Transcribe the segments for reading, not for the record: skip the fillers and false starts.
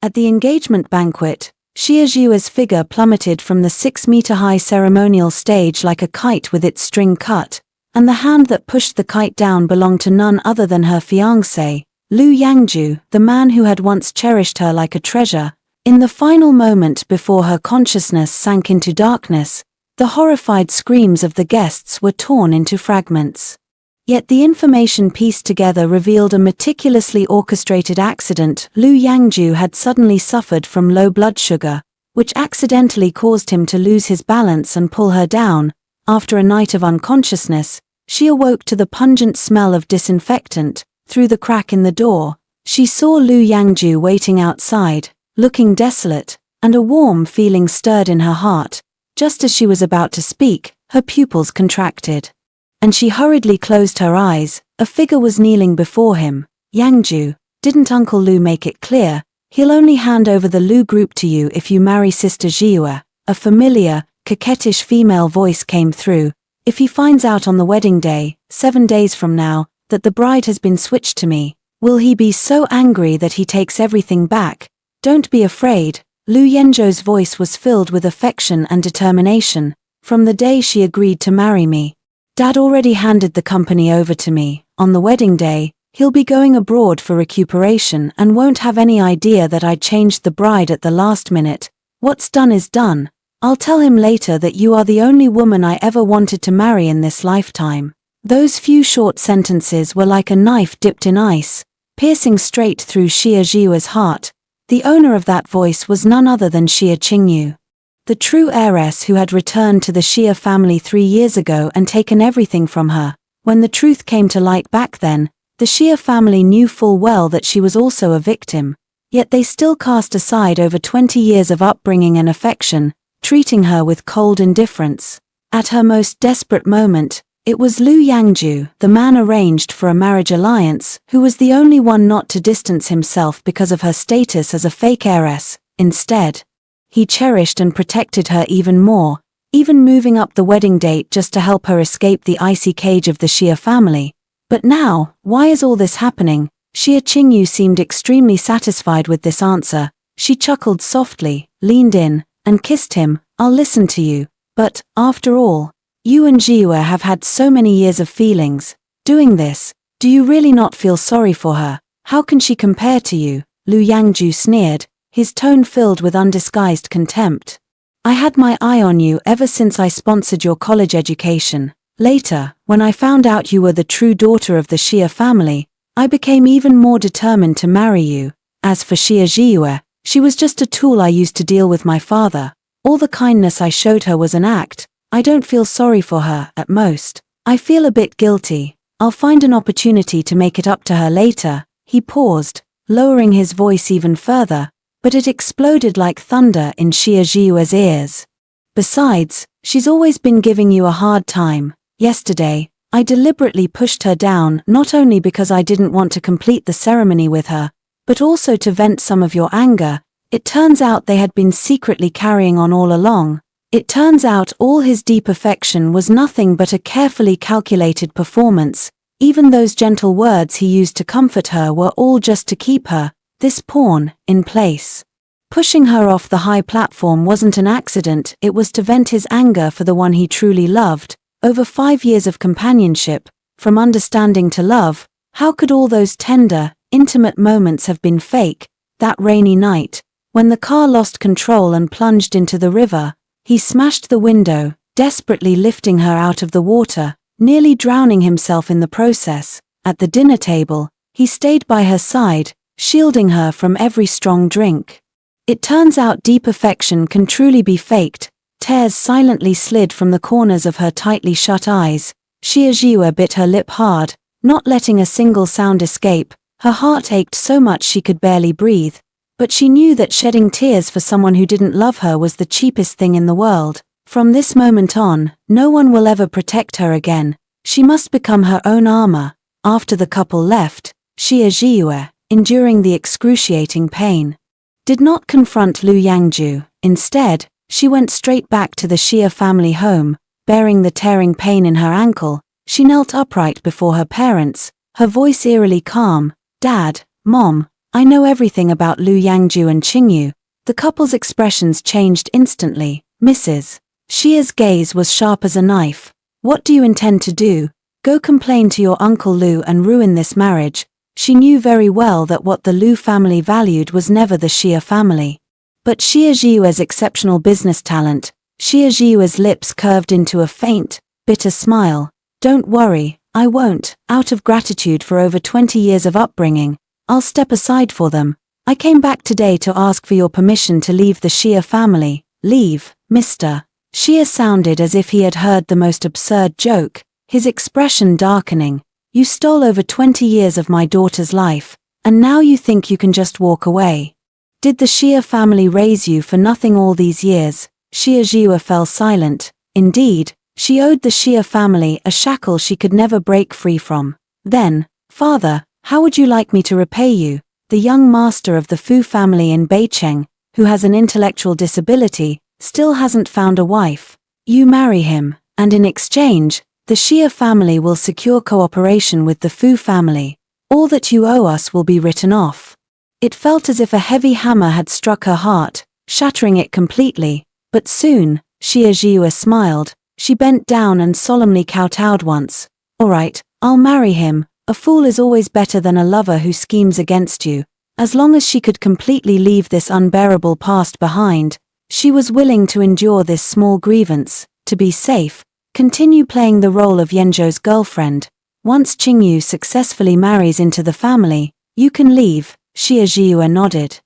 At the engagement banquet, Xie Zhiwe's figure plummeted from the 6-meter-high ceremonial stage like a kite with its string cut, and the hand that pushed the kite down belonged to none other than her fiancé, Lu Yangju, the man who had once cherished her like a treasure. In the final moment before her consciousness sank into darkness, the horrified screams of the guests were torn into fragments. Yet the information pieced together revealed a meticulously orchestrated accident. Lu Yangju had suddenly suffered from low blood sugar, which accidentally caused him to lose his balance and pull her down. After a night of unconsciousness, she awoke to the pungent smell of disinfectant. Through the crack in the door, she saw Lu Yangju waiting outside, looking desolate, and a warm feeling stirred in her heart. Just as she was about to speak, her pupils contracted, and she hurriedly closed her eyes. A figure was kneeling before him. Yangju, didn't Uncle Lu make it clear? He'll only hand over the Lu group to you if you marry Sister Zhiwe. A familiar, coquettish female voice came through. If he finds out on the wedding day, 7 days from now, that the bride has been switched to me, will he be so angry that he takes everything back? Don't be afraid. Lu Yangju's voice was filled with affection and determination. From the day she agreed to marry me, Dad already handed the company over to me. On the wedding day, he'll be going abroad for recuperation and won't have any idea that I changed the bride at the last minute. What's done is done. I'll tell him later that you are the only woman I ever wanted to marry in this lifetime. Those few short sentences were like a knife dipped in ice, piercing straight through Xie Zhiwe's heart. The owner of that voice was none other than Xie Qingyu, the true heiress who had returned to the Xie family 3 years ago and taken everything from her. When the truth came to light back then, the Xie family knew full well that she was also a victim, yet they still cast aside over 20 years of upbringing and affection, treating her with cold indifference. At her most desperate moment, it was Lu Yangju, the man arranged for a marriage alliance, who was the only one not to distance himself because of her status as a fake heiress. Instead, he cherished and protected her even more, even moving up the wedding date just to help her escape the icy cage of the Xie family. But now, why is all this happening? Xie Qingyu seemed extremely satisfied with this answer. She chuckled softly, leaned in, and kissed him. I'll listen to you. But, after all, you and Zhiwe have had so many years of feelings. Doing this, do you really not feel sorry for her? How can she compare to you? Lu Yangju sneered, his tone filled with undisguised contempt. I had my eye on you ever since I sponsored your college education. Later, when I found out you were the true daughter of the Xie family, I became even more determined to marry you. As for Xie Zhiwe, she was just a tool I used to deal with my father. All the kindness I showed her was an act. I don't feel sorry for her. At most, I feel a bit guilty. I'll find an opportunity to make it up to her later. He paused, lowering his voice even further, but it exploded like thunder in Xie Zhiwe's ears. Besides, she's always been giving you a hard time. Yesterday, I deliberately pushed her down not only because I didn't want to complete the ceremony with her, but also to vent some of your anger. It turns out they had been secretly carrying on all along. It turns out all his deep affection was nothing but a carefully calculated performance. Even those gentle words he used to comfort her were all just to keep her, this pawn, in place. Pushing her off the high platform wasn't an accident. It was to vent his anger for the one he truly loved. Over 5 years of companionship, from understanding to love, how could all those tender, intimate moments have been fake? That rainy night, when the car lost control and plunged into the river, he smashed the window, desperately lifting her out of the water, nearly drowning himself in the process. At the dinner table, he stayed by her side, shielding her from every strong drink. It turns out deep affection can truly be faked. Tears silently slid from the corners of her tightly shut eyes. Xie Zhiwe bit her lip hard, not letting a single sound escape. Her heart ached so much she could barely breathe. But she knew that shedding tears for someone who didn't love her was the cheapest thing in the world. From this moment on, no one will ever protect her again. She must become her own armor. After the couple left, Xie Zhiwe, enduring the excruciating pain, did not confront Lu Yangju. Instead, she went straight back to the Xie family home, bearing the tearing pain in her ankle. She knelt upright before her parents, her voice eerily calm. Dad, Mom, I know everything about Lu Yangju and Qingyu. The couple's expressions changed instantly. Mrs. Xia's gaze was sharp as a knife. What do you intend to do? Go complain to your uncle Lu and ruin this marriage. She knew very well that what the Lu family valued was never the Xia family. But Xia Zhiyue's exceptional business talent. Xia Zhiyue's lips curved into a faint, bitter smile. Don't worry, I won't. Out of gratitude for over 20 years of upbringing, I'll step aside for them. I came back today to ask for your permission to leave the Xia family. Leave, Mr. Xia sounded as if he had heard the most absurd joke, his expression darkening. You stole over 20 years of my daughter's life, and now you think you can just walk away. Did the Xia family raise you for nothing all these years? Xia Zhiyue fell silent. Indeed, she owed the Xia family a shackle she could never break free from. Then, Father, how would you like me to repay you? The young master of the Fu family in Beicheng, who has an intellectual disability, still hasn't found a wife. You marry him, and in exchange, the Xia family will secure cooperation with the Fu family. All that you owe us will be written off. It felt as if a heavy hammer had struck her heart, shattering it completely. But soon, Xia Zhiyue smiled. She bent down and solemnly kowtowed once. All right, I'll marry him. A fool is always better than a lover who schemes against you. As long as she could completely leave this unbearable past behind, she was willing to endure this small grievance. To be safe, continue playing the role of Yanzhou's girlfriend. Once Qingyu successfully marries into the family, you can leave. Xia Zhiyue nodded.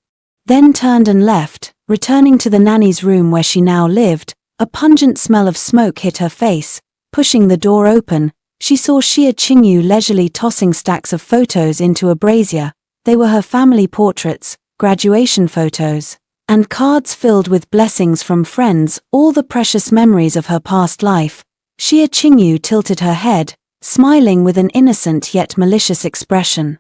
Then turned and left, returning to the nanny's room where she now lived. A pungent smell of smoke hit her face. Pushing the door open, she saw Xia Qingyu leisurely tossing stacks of photos into a brazier. They were her family portraits, graduation photos, and cards filled with blessings from friends, all the precious memories of her past life. Xia Qingyu tilted her head, smiling with an innocent yet malicious expression.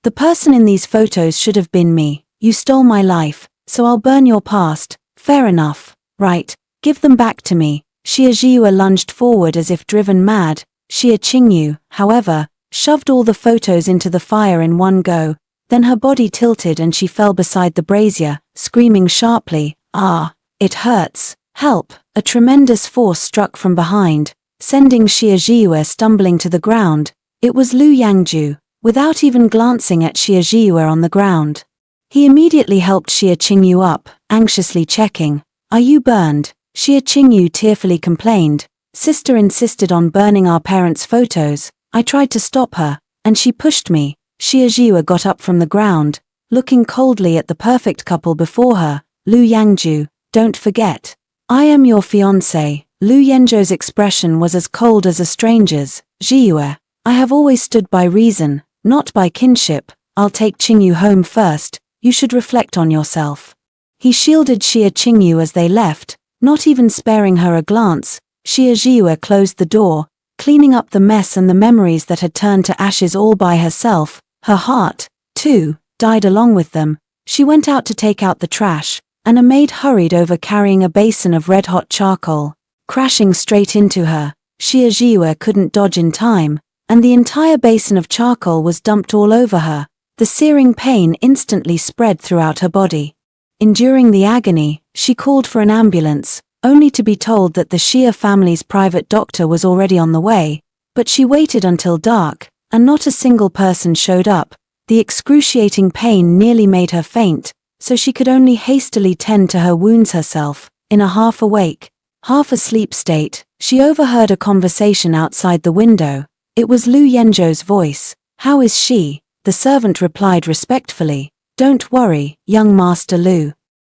The person in these photos should have been me. You stole my life, so I'll burn your past. Fair enough. Right, give them back to me. Xia Zhiyue lunged forward as if driven mad. Xia Qingyu, however, shoved all the photos into the fire in one go. Then her body tilted and she fell beside the brazier, screaming sharply, "Ah, it hurts. Help!" A tremendous force struck from behind, sending Xia Zhiyue stumbling to the ground. It was Lu Yangju. Without even glancing at Xia Zhiyue on the ground, he immediately helped Xia Qingyu up, anxiously checking. "Are you burned?" Xia Qingyu tearfully complained. "Sister insisted on burning our parents' photos. I tried to stop her, and she pushed me." Xia Zhiyue got up from the ground, looking coldly at the perfect couple before her. "Lu Yangju, don't forget. I am your fiancé." Lu Yangju's expression was as cold as a stranger's. "Zhiyue, I have always stood by reason, not by kinship. I'll take Qingyu home first. You should reflect on yourself." He shielded Xia Qingyu as they left, not even sparing her a glance. Xia Zhiyue closed the door, cleaning up the mess and the memories that had turned to ashes all by herself. Her heart, too, died along with them. She went out to take out the trash, and a maid hurried over carrying a basin of red-hot charcoal. Crashing straight into her, Xia Zhiyue couldn't dodge in time, and the entire basin of charcoal was dumped all over her. The searing pain instantly spread throughout her body. Enduring the agony, she called for an ambulance, only to be told that the Xia family's private doctor was already on the way. But she waited until dark, and not a single person showed up. The excruciating pain nearly made her faint, so she could only hastily tend to her wounds herself. In a half-awake, half-asleep state, she overheard a conversation outside the window. It was Lu Yangju's voice. "How is she?" The servant replied respectfully. "Don't worry, young Master Lu.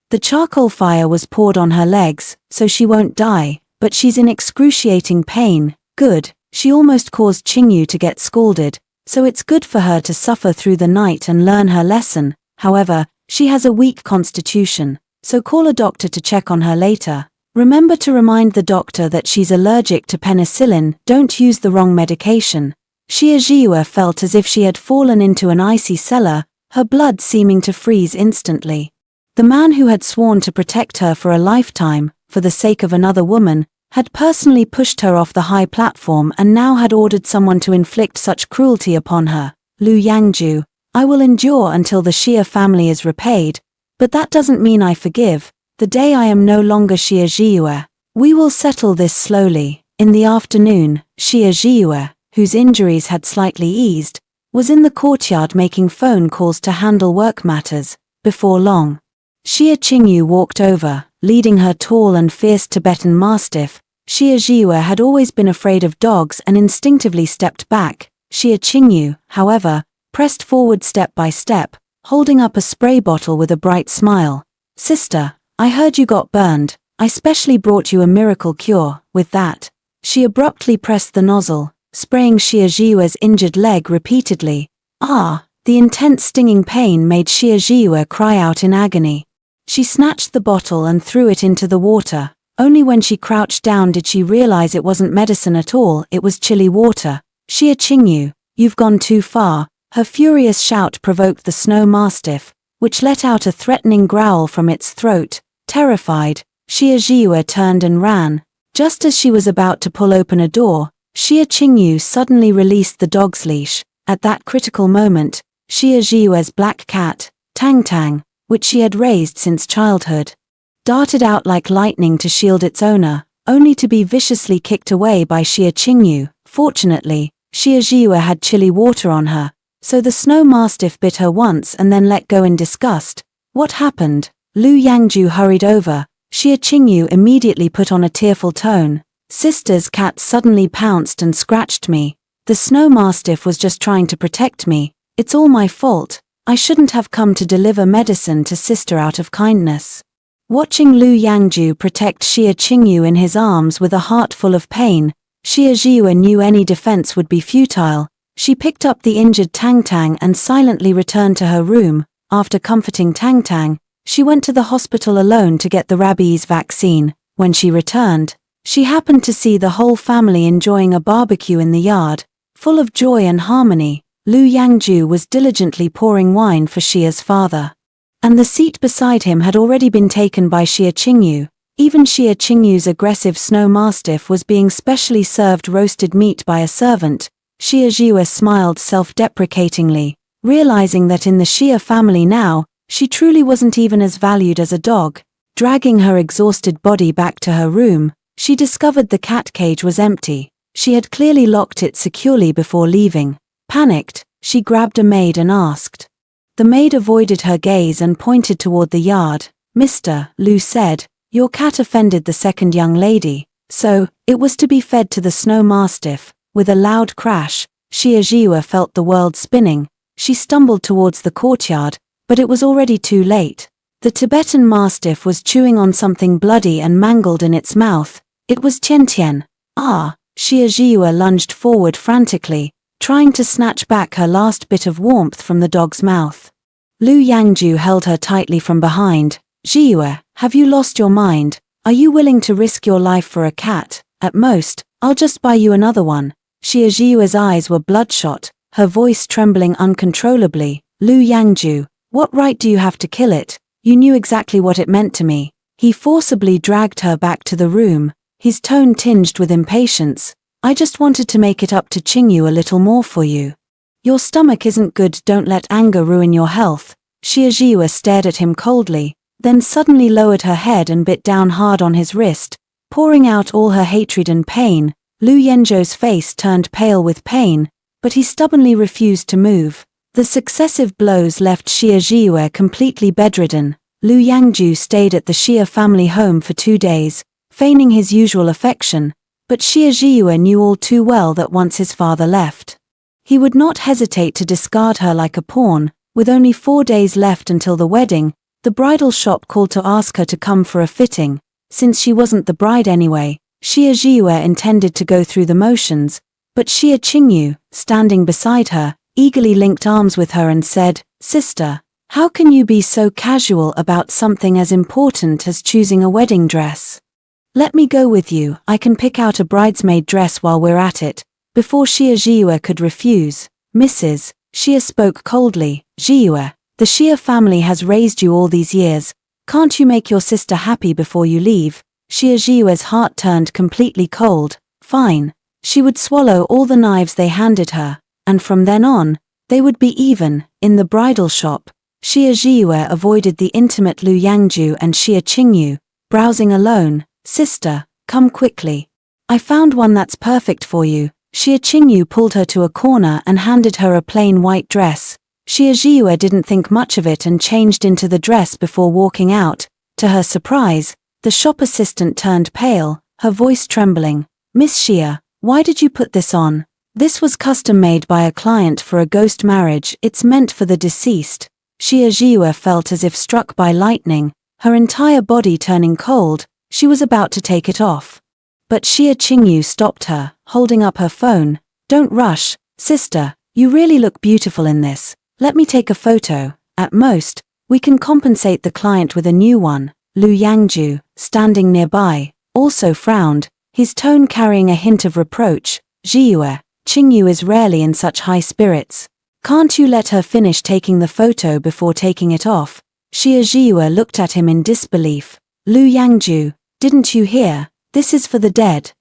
The charcoal fire was poured on her legs, so she won't die, but she's in excruciating pain." "Good. She almost caused Qingyu to get scalded, so it's good for her to suffer through the night and learn her lesson. However, she has a weak constitution, so call a doctor to check on her later. Remember to remind the doctor that she's allergic to penicillin. Don't use the wrong medication." Xia Zhiyue felt as if she had fallen into an icy cellar, her blood seeming to freeze instantly. The man who had sworn to protect her for a lifetime, for the sake of another woman, had personally pushed her off the high platform and now had ordered someone to inflict such cruelty upon her. "Lu Yangju, I will endure until the Xia family is repaid, but that doesn't mean I forgive. The day I am no longer Xia Zhiyue. We will settle this slowly." In the afternoon, Xia Zhiyue, whose injuries had slightly eased, was in the courtyard making phone calls to handle work matters. Before long, Xia Qingyu walked over, leading her tall and fierce Tibetan mastiff. Xia Zhiyue had always been afraid of dogs and instinctively stepped back. Xia Qingyu, however, pressed forward step by step, holding up a spray bottle with a bright smile. "Sister, I heard you got burned. I specially brought you a miracle cure." With that, she abruptly pressed the nozzle, spraying Xia Zhiyue's injured leg repeatedly. Ah! The intense stinging pain made Xia Zhiyue cry out in agony. She snatched the bottle and threw it into the water. Only when she crouched down did she realize it wasn't medicine at all, it was chilly water. "Xia Qingyu, you've gone too far." Her furious shout provoked the snow mastiff, which let out a threatening growl from its throat. Terrified, Xia Zhiyue turned and ran. Just as she was about to pull open a door, Xia Qingyu suddenly released the dog's leash. At that critical moment, Xia Zhiyue's black cat, Tang Tang, which she had raised since childhood, darted out like lightning to shield its owner, only to be viciously kicked away by Xia Qingyu. Fortunately, Xia Zhiyue had chilly water on her, so the snow mastiff bit her once and then let go in disgust. "What happened?" Lu Yangju hurried over. Xia Qingyu immediately put on a tearful tone. "Sister's cat suddenly pounced and scratched me. The snow mastiff was just trying to protect me. It's all my fault. I shouldn't have come to deliver medicine to sister out of kindness." Watching Lu Yangju protect Xia Qingyu in his arms with a heart full of pain, Xia Zhiyue knew any defense would be futile. She picked up the injured Tang Tang and silently returned to her room. After comforting Tang Tang, she went to the hospital alone to get the rabies vaccine. When she returned, she happened to see the whole family enjoying a barbecue in the yard. Full of joy and harmony, Lu Yangju was diligently pouring wine for Xia's father. And the seat beside him had already been taken by Xia Qingyu. Even Xia Qingyu's aggressive snow mastiff was being specially served roasted meat by a servant. Xia Zhiyue smiled self-deprecatingly, realizing that in the Xia family now, she truly wasn't even as valued as a dog. Dragging her exhausted body back to her room, she discovered the cat cage was empty. She had clearly locked it securely before leaving. Panicked, she grabbed a maid and asked. The maid avoided her gaze and pointed toward the yard. "Mr. Lu said, your cat offended the second young lady, so it was to be fed to the snow mastiff." With a loud crash, Xia Zhiyue felt the world spinning. She stumbled towards the courtyard, but it was already too late. The Tibetan mastiff was chewing on something bloody and mangled in its mouth. It was Tian Tian. "Ah!" Xia Zhiyue lunged forward frantically, trying to snatch back her last bit of warmth from the dog's mouth. Lu Yangju held her tightly from behind. "Zhiyue, have you lost your mind? Are you willing to risk your life for a cat? At most, I'll just buy you another one." Xia Zhiyue's eyes were bloodshot, her voice trembling uncontrollably. "Lu Yangju, what right do you have to kill it? You knew exactly what it meant to me." He forcibly dragged her back to the room, his tone tinged with impatience. "I just wanted to make it up to Qingyu a little more for you. Your stomach isn't good, don't let anger ruin your health." Xia Zhiyue stared at him coldly, then suddenly lowered her head and bit down hard on his wrist, pouring out all her hatred and pain. Lu Yenzhou's face turned pale with pain, but he stubbornly refused to move. The successive blows left Xia Zhiyue completely bedridden. Lu Yangju stayed at the Xia family home for 2 days, feigning his usual affection, but Xia Zhiyue knew all too well that once his father left, he would not hesitate to discard her like a pawn. With only 4 days left until the wedding, the bridal shop called to ask her to come for a fitting. Since she wasn't the bride anyway, Xia Zhiyue intended to go through the motions, but Xia Qingyu, standing beside her, eagerly linked arms with her and said, "Sister, how can you be so casual about something as important as choosing a wedding dress? Let me go with you, I can pick out a bridesmaid dress while we're at it." Before Xia Zhiyue could refuse, "Mrs." Xia spoke coldly. "Zhiyue, the Xia family has raised you all these years. Can't you make your sister happy before you leave?" Xia Zhiyue's heart turned completely cold. Fine. She would swallow all the knives they handed her, and from then on, They would be even. In the bridal shop, Xia Zhiyue avoided the intimate Lu Yangju and Xia Qingyu, browsing alone. Sister, come quickly. I found one that's perfect for you. Xia Qingyu pulled her to a corner and handed her a plain white dress. Xia Zhiyue didn't think much of it and changed into the dress before walking out. To her surprise, the shop assistant turned pale, her voice trembling. Miss Xia, why did you put this on? This was custom made by a client for a ghost marriage. It's meant for the deceased. Xia Zhiyue felt as if struck by lightning, her entire body turning cold. She was about to take it off. But Xia Qingyu stopped her, holding up her phone. Don't rush, sister, you really look beautiful in this. Let me take a photo. At most, we can compensate the client with a new one. Lu Yangju, standing nearby, also frowned, his tone carrying a hint of reproach. Zhiyue, Qingyu is rarely in such high spirits. Can't you let her finish taking the photo before taking it off? Xia Zhiyue looked at him in disbelief. Lu Yangju, didn't you hear? This is for the dead.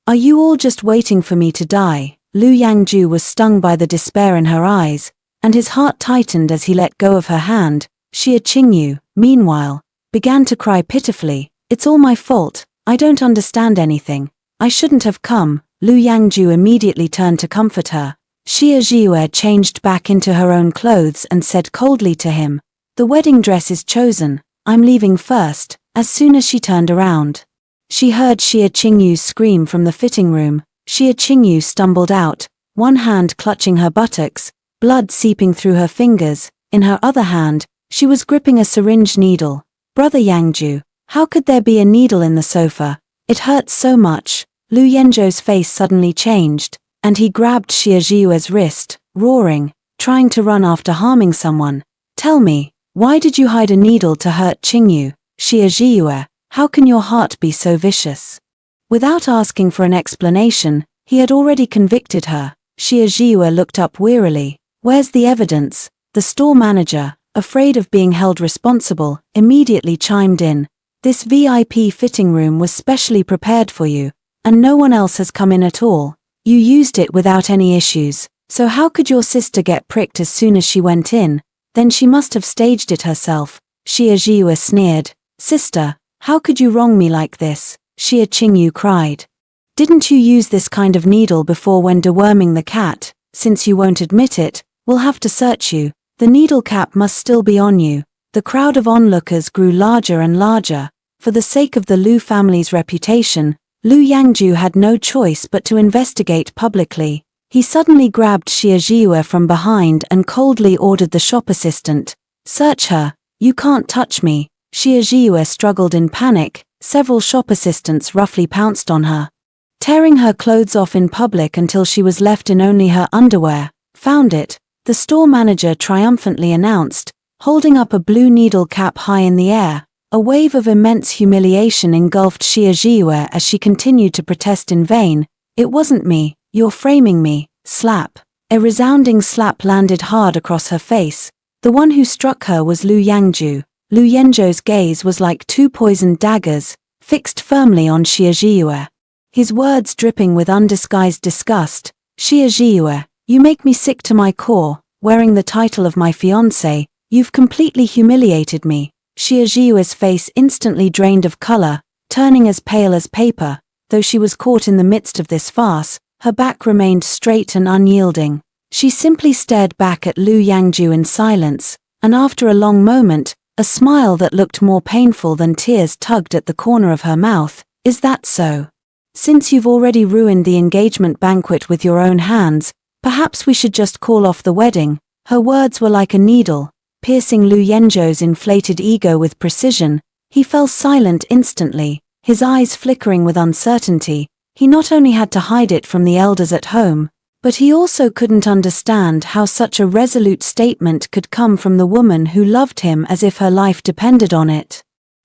Are you all just waiting for me to die? Lu Yangju was stung by the despair in her eyes, and his heart tightened as he let go of her hand. Xia Qingyu, meanwhile, began to cry pitifully. It's all my fault. I don't understand anything. I shouldn't have come. Lu Yangju immediately turned to comfort her. Xia Zhiyue changed back into her own clothes and said coldly to him, the wedding dress is chosen. I'm leaving first. As soon as she turned around, she heard Xia Qingyu scream from the fitting room. Xia Qingyu stumbled out, one hand clutching her buttocks, blood seeping through her fingers. In her other hand, she was gripping a syringe needle. Brother Yangju, how could there be a needle in the sofa? It hurts so much. Lu Yenzhou's face suddenly changed, and he grabbed Xia Zhiyue's wrist, roaring, trying to run after harming someone. Tell me, why did you hide a needle to hurt Qingyu? Xia Zhiyue, how can your heart be so vicious? Without asking for an explanation, he had already convicted her. Xia Zhiyue looked up wearily. Where's the evidence? The store manager, afraid of being held responsible, immediately chimed in. This VIP fitting room was specially prepared for you, and no one else has come in at all. You used it without any issues, so how could your sister get pricked as soon as she went in? Then she must have staged it herself. Xia Zhiyue sneered. Sister, how could you wrong me like this? Xia Qingyu cried. Didn't you use this kind of needle before when deworming the cat? Since you won't admit it, we'll have to search you. The needle cap must still be on you. The crowd of onlookers grew larger and larger. For the sake of the Lu family's reputation, Lu Yangju had no choice but to investigate publicly. He suddenly grabbed Xia Zhiyue from behind and coldly ordered the shop assistant, search her. You can't touch me. Xia Zhiyue struggled in panic. Several shop assistants roughly pounced on her, tearing her clothes off in public until she was left in only her underwear. Found it, the store manager triumphantly announced, holding up a blue needle cap high in the air. A wave of immense humiliation engulfed Xia Zhiyue as she continued to protest in vain. It wasn't me, you're framing me. Slap. A resounding slap landed hard across her face. The one who struck her was Lu Yangju. Lu Yenzhou's gaze was like two poisoned daggers, fixed firmly on Xia Zhiyue. His words dripping with undisguised disgust. Xia Zhiyue, you make me sick to my core. Wearing the title of my fiancé, you've completely humiliated me. Xia Zhiyue's face instantly drained of color, turning as pale as paper. Though she was caught in the midst of this farce, her back remained straight and unyielding. She simply stared back at Lu Yangju in silence, and after a long moment, a smile that looked more painful than tears tugged at the corner of her mouth. Is that so? Since you've already ruined the engagement banquet with your own hands, perhaps we should just call off the wedding. Her words were like a needle, piercing Lu Yenzhou's inflated ego with precision. He fell silent instantly, his eyes flickering with uncertainty. He not only had to hide it from the elders at home, but he also couldn't understand how such a resolute statement could come from the woman who loved him as if her life depended on it.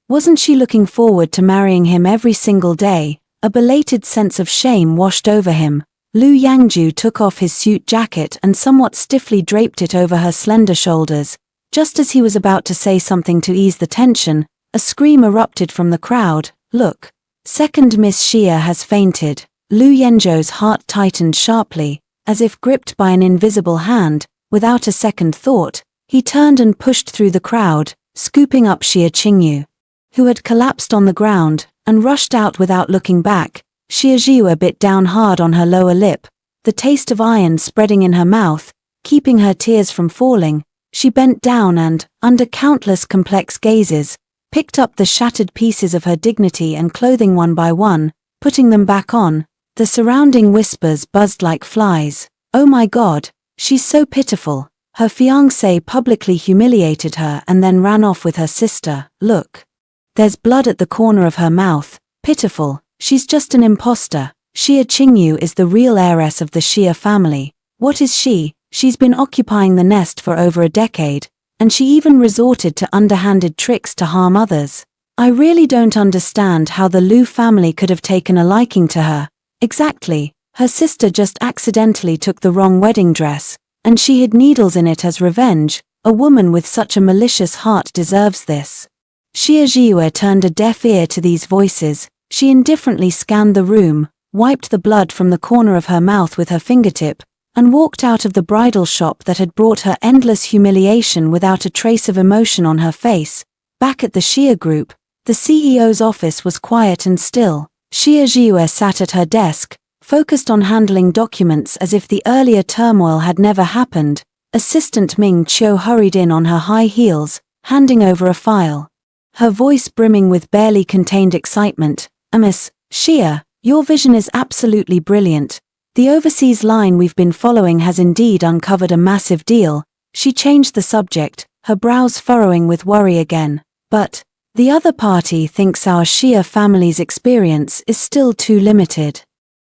Wasn't she looking forward to marrying him every single day? A belated sense of shame washed over him. Lu Yangju took off his suit jacket and somewhat stiffly draped it over her slender shoulders. Just as he was about to say something to ease the tension, a scream erupted from the crowd. Look! Second Miss Xia has fainted. Lu Yenzhou's heart tightened sharply, as if gripped by an invisible hand. Without a second thought, he turned and pushed through the crowd, scooping up Xie Qingyu, who had collapsed on the ground, and rushed out without looking back. Xie Zhiyu bit down hard on her lower lip, the taste of iron spreading in her mouth, keeping her tears from falling. She bent down and, under countless complex gazes, picked up the shattered pieces of her dignity and clothing one by one, putting them back on. The surrounding whispers buzzed like flies. "Oh my God, she's so pitiful." Her fiancé publicly humiliated her and then ran off with her sister. "Look. There's blood at the corner of her mouth. Pitiful, she's just an imposter. Xie Qingyu is the real heiress of the Xie family. What is she? She's been occupying the nest for over a decade, and she even resorted to underhanded tricks to harm others. I really don't understand how the Lu family could have taken a liking to her." Exactly, her sister just accidentally took the wrong wedding dress, and she hid needles in it as revenge. A woman with such a malicious heart deserves this. Xie Zhiyu turned a deaf ear to these voices. She indifferently scanned the room, wiped the blood from the corner of her mouth with her fingertip, and walked out of the bridal shop that had brought her endless humiliation without a trace of emotion on her face. Back at the Xie group, the CEO's office was quiet and still. Xie Zhiyu sat at her desk, focused on handling documents as if the earlier turmoil had never happened. Assistant Ming Qiu hurried in on her high heels, handing over a file. Her voice brimming with barely contained excitement. "Miss Xie, your vision is absolutely brilliant. The overseas line we've been following has indeed uncovered a massive deal." She changed the subject, her brows furrowing with worry again. "But the other party thinks our Xie family's experience is still too limited.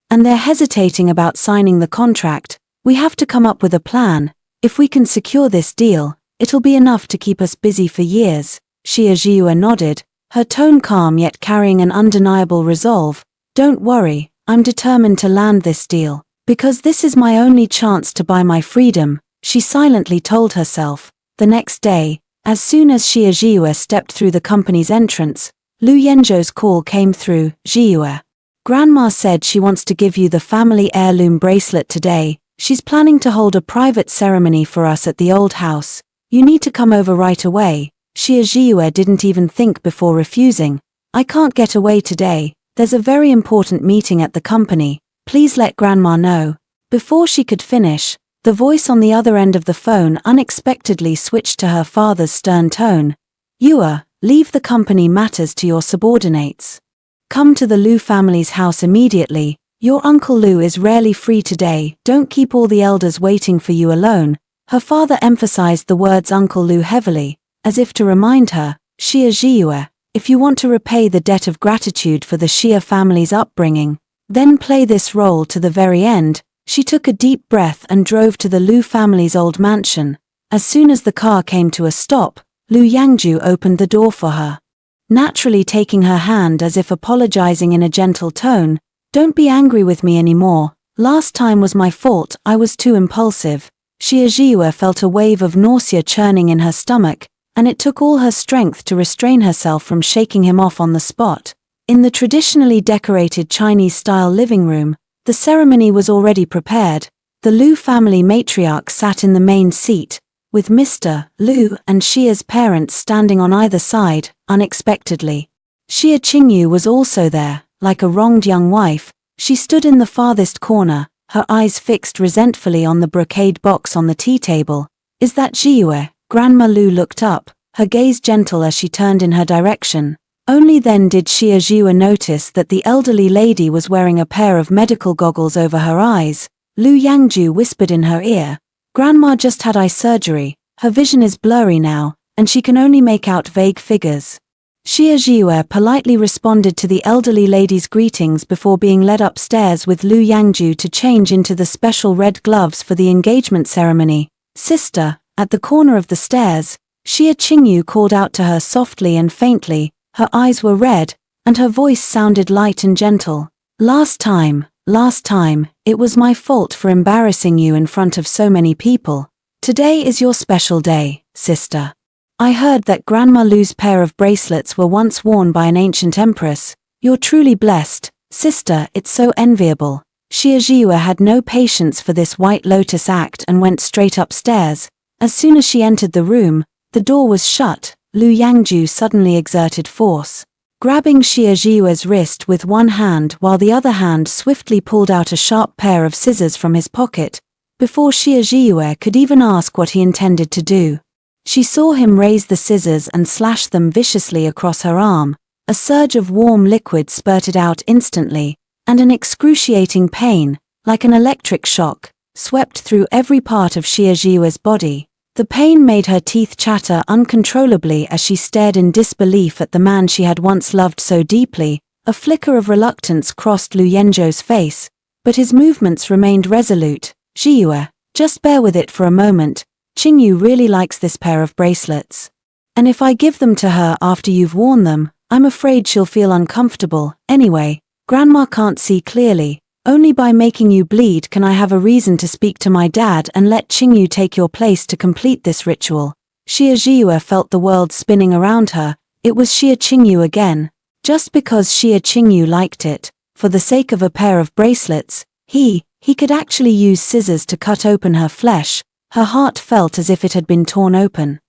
And they're hesitating about signing the contract. We have to come up with a plan. If we can secure this deal, it'll be enough to keep us busy for years." Xie Zhiyu nodded, her tone calm yet carrying an undeniable resolve. "Don't worry, I'm determined to land this deal, because this is my only chance to buy my freedom," she silently told herself. The next day, as soon as Xie Zhiyu stepped through the company's entrance, Lu Yanzhou's call came through. "Zhiyu, Grandma said she wants to give you the family heirloom bracelet today. She's planning to hold a private ceremony for us at the old house. You need to come over right away." Xie Zhiyu didn't even think before refusing. "I can't get away today. There's a very important meeting at the company. Please let Grandma know." Before she could finish, the voice on the other end of the phone unexpectedly switched to her father's stern tone. "You leave the company matters to your subordinates. Come to the Lu family's house immediately. Your Uncle Lu is rarely free today. Don't keep all the elders waiting for you alone." Her father emphasized the words Uncle Lu heavily, as if to remind her, "Xie Zhiyu, if you want to repay the debt of gratitude for the Xie family's upbringing, then play this role to the very end." She took a deep breath and drove to the Lu family's old mansion. As soon as the car came to a stop, Lu Yangju opened the door for her, naturally taking her hand as if apologizing in a gentle tone. "Don't be angry with me anymore. Last time was my fault, I was too impulsive." Xie Zhiyu felt a wave of nausea churning in her stomach, and it took all her strength to restrain herself from shaking him off on the spot. In the traditionally decorated Chinese-style living room, the ceremony was already prepared. The Lu family matriarch sat in the main seat, with Mr. Lu and Xia's parents standing on either side. Unexpectedly, Xie Qingyu was also there. Like a wronged young wife, she stood in the farthest corner, her eyes fixed resentfully on the brocade box on the tea table. "Is that Zhiyu?" Grandma Lu looked up, her gaze gentle as she turned in her direction. Only then did Xie Zhiyu notice that the elderly lady was wearing a pair of medical goggles over her eyes. Lu Yangju whispered in her ear, "Grandma just had eye surgery. Her vision is blurry now, and she can only make out vague figures." Xie Zhiyu politely responded to the elderly lady's greetings before being led upstairs with Lu Yangju to change into the special red gloves for the engagement ceremony. "Sister," at the corner of the stairs, Xie Qingyu called out to her softly and faintly. Her eyes were red, and her voice sounded light and gentle. Last time, it was my fault for embarrassing you in front of so many people. Today is your special day, sister. I heard that Grandma Lu's pair of bracelets were once worn by an ancient empress. You're truly blessed, sister, it's so enviable." Xie Zhiyue had no patience for this White Lotus act and went straight upstairs. As soon as she entered the room, the door was shut. Lu Yangju suddenly exerted force, grabbing Xie Zhiyue's wrist with one hand while the other hand swiftly pulled out a sharp pair of scissors from his pocket. Before Xie Zhiyue could even ask what he intended to do, she saw him raise the scissors and slash them viciously across her arm. A surge of warm liquid spurted out instantly, and an excruciating pain, like an electric shock, swept through every part of Xie Zhiyue's body. The pain made her teeth chatter uncontrollably as she stared in disbelief at the man she had once loved so deeply. A flicker of reluctance crossed Lu Yangzhou's face, but his movements remained resolute. "Zhiyue, just bear with it for a moment. Qingyu really likes this pair of bracelets. And if I give them to her after you've worn them, I'm afraid she'll feel uncomfortable. Anyway, Grandma can't see clearly. Only by making you bleed can I have a reason to speak to my dad and let Qingyu take your place to complete this ritual." Xie Zhiyue felt the world spinning around her. It was Xie Qingyu again. Just because Xie Qingyu liked it, for the sake of a pair of bracelets, he could actually use scissors to cut open her flesh. Her heart felt as if it had been torn open.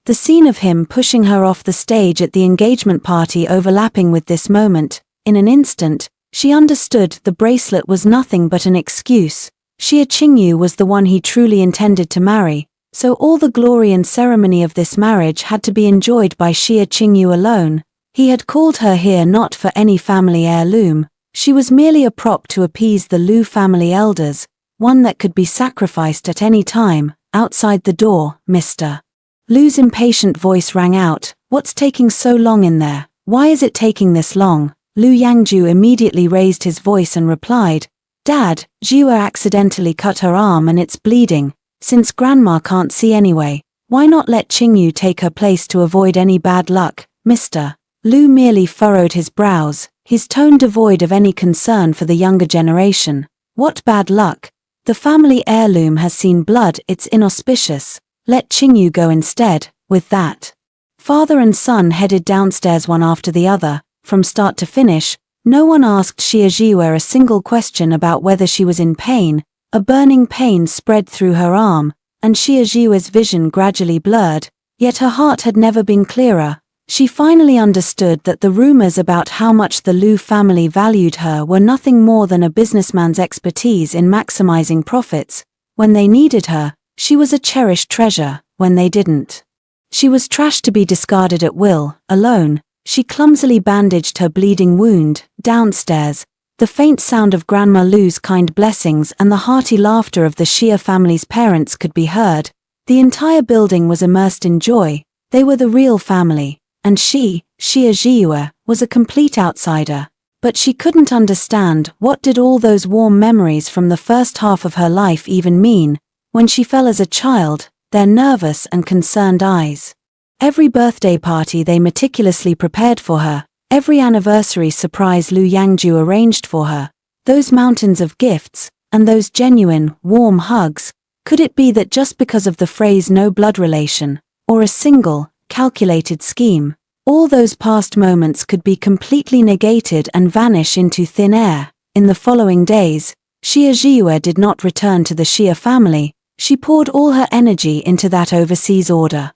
The scene of him pushing her off the stage at the engagement party overlapping with this moment. In an instant, she understood the bracelet was nothing but an excuse. Xie Qingyu was the one he truly intended to marry, so all the glory and ceremony of this marriage had to be enjoyed by Xie Qingyu alone. He had called her here not for any family heirloom. She was merely a prop to appease the Lu family elders, one that could be sacrificed at any time. Outside the door, Mr. Lu's impatient voice rang out. "What's taking so long in there? Why is it taking this long?" Lu Yangju immediately raised his voice and replied, "Dad, Zhiyue accidentally cut her arm and it's bleeding. Since Grandma can't see anyway, why not let Qingyu take her place to avoid any bad luck, Mr. Lu merely furrowed his brows, his tone devoid of any concern for the younger generation. "What bad luck? The family heirloom has seen blood, it's inauspicious. Let Qingyu go instead." With that, father and son headed downstairs one after the other. From start to finish, no one asked Xie Zhiyue a single question about whether she was in pain. A burning pain spread through her arm, and Xie Zhiyue's vision gradually blurred, yet her heart had never been clearer. She finally understood that the rumors about how much the Lu family valued her were nothing more than a businessman's expertise in maximizing profits. When they needed her, she was a cherished treasure. When they didn't, she was trash to be discarded at will. Alone, she clumsily bandaged her bleeding wound. Downstairs, the faint sound of Grandma Lu's kind blessings and the hearty laughter of the Xie family's parents could be heard. The entire building was immersed in joy. They were the real family, and Xie Zhiyue, was a complete outsider. But she couldn't understand what did all those warm memories from the first half of her life even mean. When she fell as a child, their nervous and concerned eyes. Every birthday party they meticulously prepared for her, every anniversary surprise Lu Yangju arranged for her, those mountains of gifts, and those genuine, warm hugs. Could it be that just because of the phrase no blood relation, or a single, calculated scheme, all those past moments could be completely negated and vanish into thin air? In the following days, Xie Zhiyue did not return to the Xie family. She poured all her energy into that overseas order.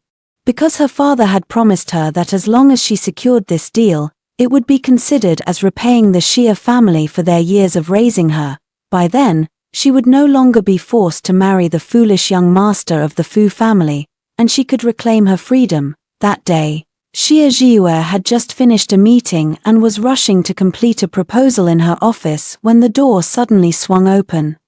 Because her father had promised her that as long as she secured this deal, it would be considered as repaying the Xie family for their years of raising her. By then, she would no longer be forced to marry the foolish young master of the Fu family, and she could reclaim her freedom. That day, Xie Zhiyue had just finished a meeting and was rushing to complete a proposal in her office when the door suddenly swung open.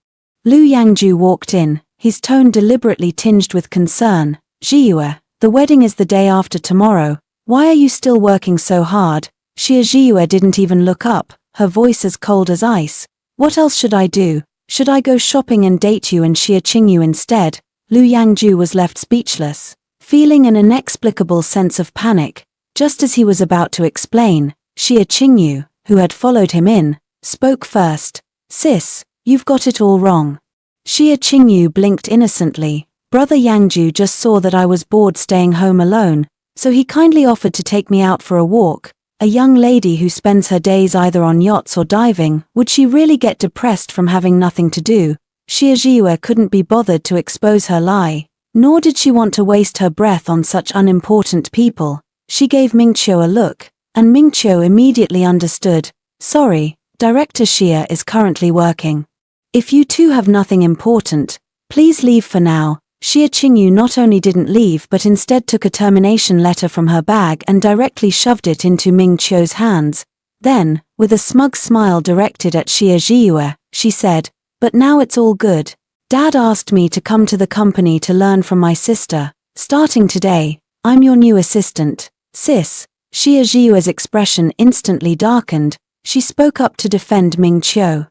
Lu Yangju walked in, his tone deliberately tinged with concern. "Zhiyue, the wedding is the day after tomorrow. Why are you still working so hard?" Xie Zhiyue didn't even look up, her voice as cold as ice. "What else should I do? Should I go shopping and date you and Xie Qingyu instead?" Lu Yangju was left speechless, feeling an inexplicable sense of panic. Just as he was about to explain, Xie Qingyu, who had followed him in, spoke first. "Sis, you've got it all wrong." Xie Qingyu blinked innocently. "Brother Yangju just saw that I was bored staying home alone, so he kindly offered to take me out for a walk. a young lady who spends her days either on yachts or diving, would she really get depressed from having nothing to do? Xie Zhiyue couldn't be bothered to expose her lie, nor did she want to waste her breath on such unimportant people. She gave Mingqiu a look, and Mingqiu immediately understood. Sorry, Director Xie is currently working. If you two have nothing important, please leave for now. Xie Qingyu not only didn't leave but instead took a termination letter from her bag and directly shoved it into Ming Qiu's hands. Then, with a smug smile directed at Xie Zhiyue, she said, "But now it's all good. Dad asked me to come to the company to learn from my sister. Starting today, I'm your new assistant, sis." Xie Zhiyue's expression instantly darkened. She spoke up to defend Ming Qiu.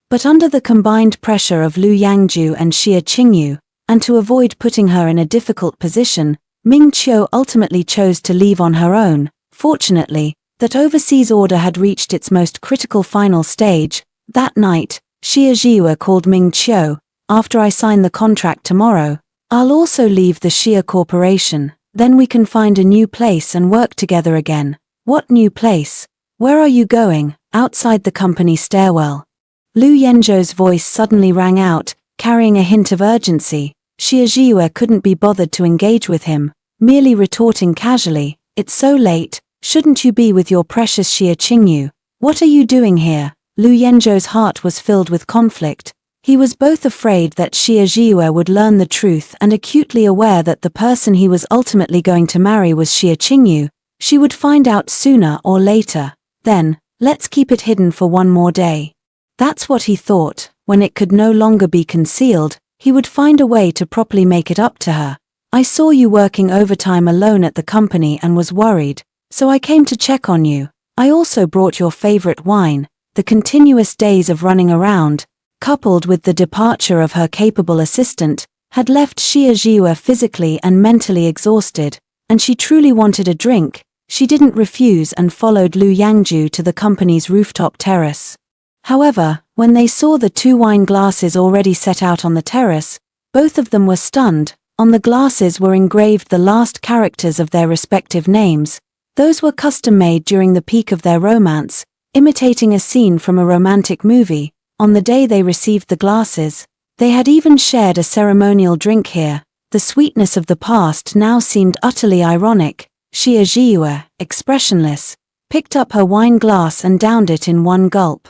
But under the combined pressure of Lu Yangju and Xie Qingyu, and to avoid putting her in a difficult position, Ming Qiu ultimately chose to leave on her own. Fortunately, that overseas order had reached its most critical final stage. That night, Xie Zhiyue called Ming Qiu. "After I sign the contract tomorrow, I'll also leave the Xie Corporation. Then we can find a new place and work together again." "What new place? Where are you going?" Outside the company stairwell, Lu Yenzhou's voice suddenly rang out, carrying a hint of urgency. Xie Zhiyue couldn't be bothered to engage with him, merely retorting casually, "It's so late, shouldn't you be with your precious Xie Qingyu? What are you doing here?" Lu Yenzhou's heart was filled with conflict. He was both afraid that Xie Zhiyue would learn the truth and acutely aware that the person he was ultimately going to marry was Xie Qingyu. She would find out sooner or later. Then, let's keep it hidden for one more day. That's what he thought. When it could no longer be concealed, he would find a way to properly make it up to her. "I saw you working overtime alone at the company and was worried, so I came to check on you. I also brought your favorite wine." The continuous days of running around, coupled with the departure of her capable assistant, had left Xie Zhiyue physically and mentally exhausted, and she truly wanted a drink. She didn't refuse and followed Lu Yangju to the company's rooftop terrace. However, when they saw the 2 wine glasses already set out on the terrace, both of them were stunned. On the glasses were engraved the last characters of their respective names. Those were custom-made during the peak of their romance, imitating a scene from a romantic movie. On the day they received the glasses, they had even shared a ceremonial drink here. The sweetness of the past now seemed utterly ironic. Xie Zhiyue, expressionless, picked up her wine glass and downed it in one gulp.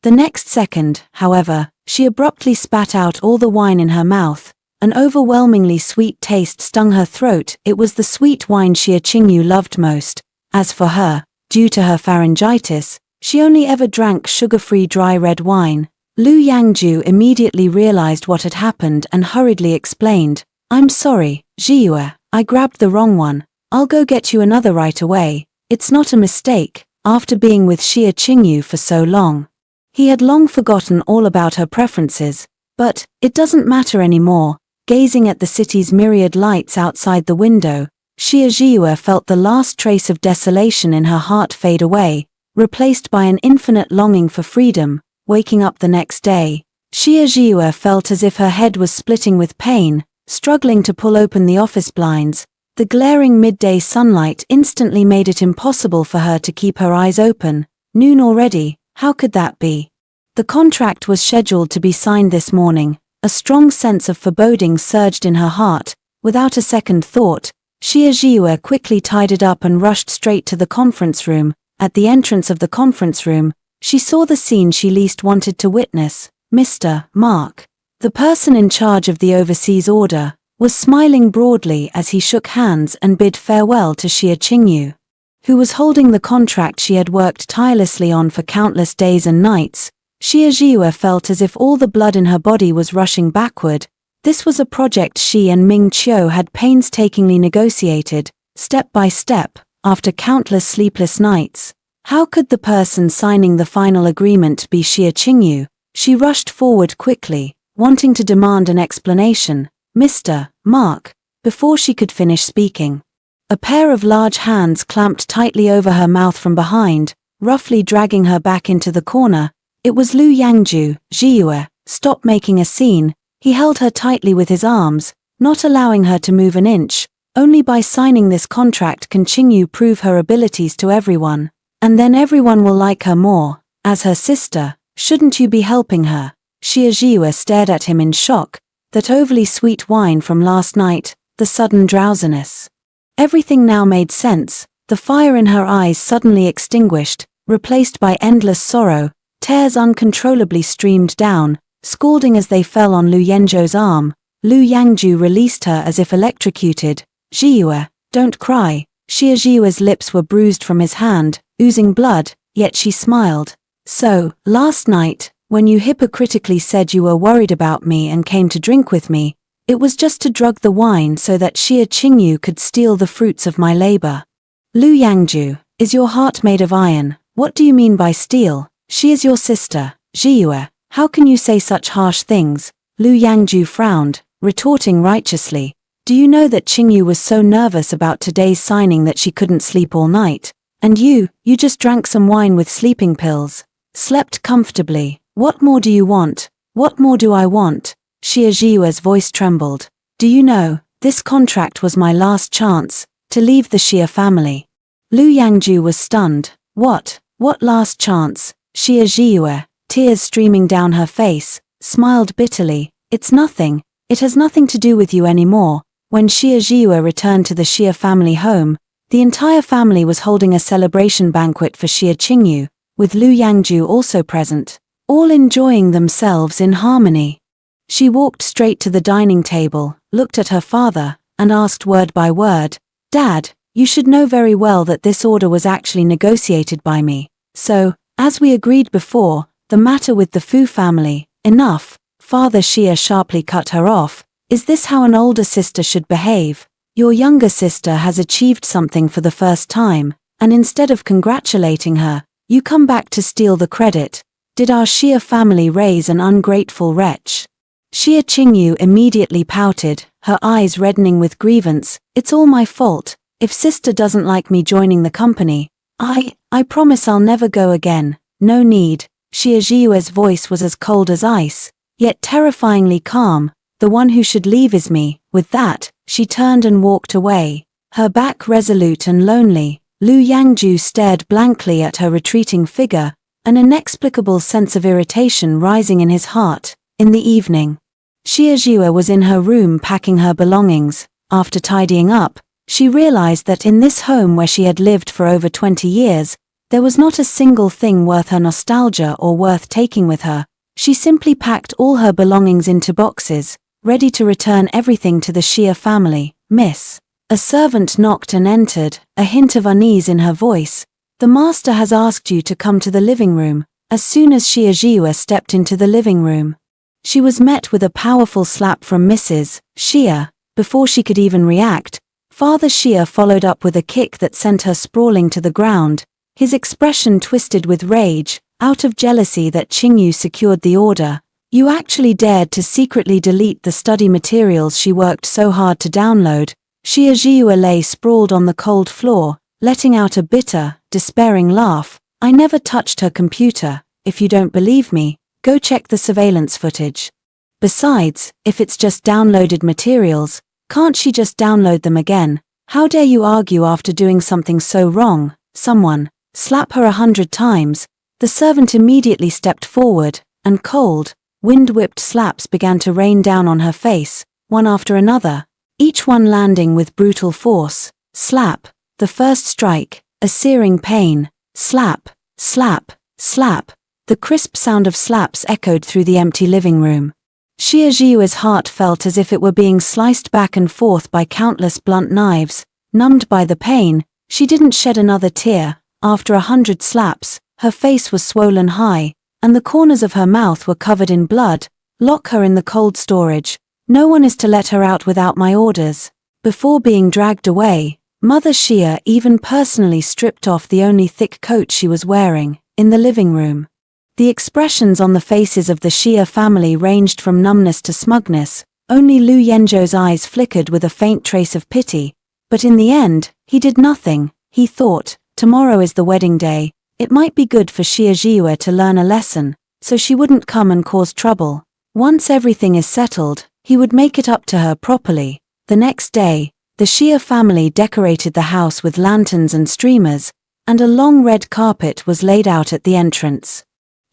The next second, however, she abruptly spat out all the wine in her mouth. An overwhelmingly sweet taste stung her throat. It was the sweet wine Xie Qingyu loved most. As for her, due to her pharyngitis, she only ever drank sugar-free dry red wine. Lu Yangju immediately realized what had happened and hurriedly explained, "I'm sorry, Zhiyue, I grabbed the wrong one. I'll go get you another right away." It's not a mistake. After being with Xie Qingyu for so long, he had long forgotten all about her preferences. But it doesn't matter anymore. Gazing at the city's myriad lights outside the window, Xie Zhiyue felt the last trace of desolation in her heart fade away, replaced by an infinite longing for freedom. Waking up the next day, Xie Zhiyue felt as if her head was splitting with pain, struggling to pull open the office blinds. The glaring midday sunlight instantly made it impossible for her to keep her eyes open. Noon already, how could that be? The contract was scheduled to be signed this morning. A strong sense of foreboding surged in her heart. Without a second thought, Xie Zhiyue quickly tied it up and rushed straight to the conference room. At the entrance of the conference room, she saw the scene she least wanted to witness. Mr. Mark, the person in charge of the overseas order, was smiling broadly as he shook hands and bid farewell to Xie Qingyu, who was holding the contract she had worked tirelessly on for countless days and nights. Xie Zhiyue felt as if all the blood in her body was rushing backward. This was a project she and Ming Qiu had painstakingly negotiated, step by step, after countless sleepless nights. How could the person signing the final agreement be Xie Qingyu? She rushed forward quickly, wanting to demand an explanation. "Mr. Mark," before she could finish speaking. A pair of large hands clamped tightly over her mouth from behind, roughly dragging her back into the corner. It was Lu Yangju. "Zhiyue, stop making a scene." He held her tightly with his arms, not allowing her to move an inch. Only by signing this contract can Qingyu prove her abilities to everyone. And then everyone will like her more. As her sister, shouldn't you be helping her? Xia Zhiyue stared at him in shock. That overly sweet wine from last night, the sudden drowsiness. Everything now made sense. The fire in her eyes suddenly extinguished, replaced by endless sorrow. Tears uncontrollably streamed down, scalding as they fell on Lu Yenzhou's arm. Lu Yangju released her as if electrocuted. Zhiyue, don't cry. Xia Zhiyue's lips were bruised from his hand, oozing blood, yet she smiled. So, last night, when you hypocritically said you were worried about me and came to drink with me, it was just to drug the wine so that Xia Qingyu could steal the fruits of my labor. Lu Yangju, is your heart made of iron? What do you mean by steal? She is your sister, Zhiyue. How can you say such harsh things? Lu Yangju frowned, retorting righteously. Do you know that Qingyu was so nervous about today's signing that she couldn't sleep all night? And you just drank some wine with sleeping pills. Slept comfortably. What more do you want? What more do I want? Xia Zhiyue's voice trembled. Do you know, this contract was my last chance to leave the Xia family. Lu Yangju was stunned. What last chance? Xia Zhiyue, tears streaming down her face, smiled bitterly. It's nothing. It has nothing to do with you anymore. When Xia Zhiyue returned to the Xia family home, the entire family was holding a celebration banquet for Xia Qingyu, with Lu Yangju also present, all enjoying themselves in harmony. She walked straight to the dining table, looked at her father, and asked word by word, Dad, you should know very well that this order was actually negotiated by me. So, as we agreed before, the matter with the Fu family, enough. Father Xia sharply cut her off. Is this how an older sister should behave? Your younger sister has achieved something for the first time, and instead of congratulating her, you come back to steal the credit. Did our Xia family raise an ungrateful wretch? Xia Qingyu immediately pouted, her eyes reddening with grievance. It's all my fault. If sister doesn't like me joining the company, I promise I'll never go again. No need. Xia Zhiyue's voice was as cold as ice, yet terrifyingly calm. The one who should leave is me. With that, she turned and walked away, her back resolute and lonely. Lu Yangju stared blankly at her retreating figure, an inexplicable sense of irritation rising in his heart. In the evening, Xia Zhiyue was in her room packing her belongings. After tidying up, she realized that in this home where she had lived for over 20 years, there was not a single thing worth her nostalgia or worth taking with her. She simply packed all her belongings into boxes, ready to return everything to the Xia family. Miss. A servant knocked and entered, a hint of unease in her voice. The master has asked you to come to the living room. As soon as Xia Zhiyue stepped into the living room, she was met with a powerful slap from Mrs. Xia. Before she could even react, Father Xia followed up with a kick that sent her sprawling to the ground, his expression twisted with rage. Out of jealousy that Qingyu secured the order, you actually dared to secretly delete the study materials she worked so hard to download. Xia Zhiyue lay sprawled on the cold floor, letting out a bitter, despairing laugh. I never touched her computer. If you don't believe me, go check the surveillance footage. Besides, if it's just downloaded materials, can't she just download them again? How dare you argue after doing something so wrong? Someone, slap her 100 times. The servant immediately stepped forward, and cold, wind-whipped slaps began to rain down on her face, one after another, each one landing with brutal force. Slap. The first strike, a searing pain. Slap, slap, slap. The crisp sound of slaps echoed through the empty living room. Xia Zhiyue's heart felt as if it were being sliced back and forth by countless blunt knives. Numbed by the pain, she didn't shed another tear. After 100 slaps, her face was swollen high, and the corners of her mouth were covered in blood. Lock her in the cold storage. No one is to let her out without my orders. Before being dragged away, Mother Xia even personally stripped off the only thick coat she was wearing. In the living room, the expressions on the faces of the Xia family ranged from numbness to smugness. Only Lu Yenzhou's eyes flickered with a faint trace of pity. But in the end, he did nothing. He thought, tomorrow is the wedding day. It might be good for Xia Zhiyue to learn a lesson, so she wouldn't come and cause trouble. Once everything is settled, he would make it up to her properly. The next day, the Xia family decorated the house with lanterns and streamers, and a long red carpet was laid out at the entrance.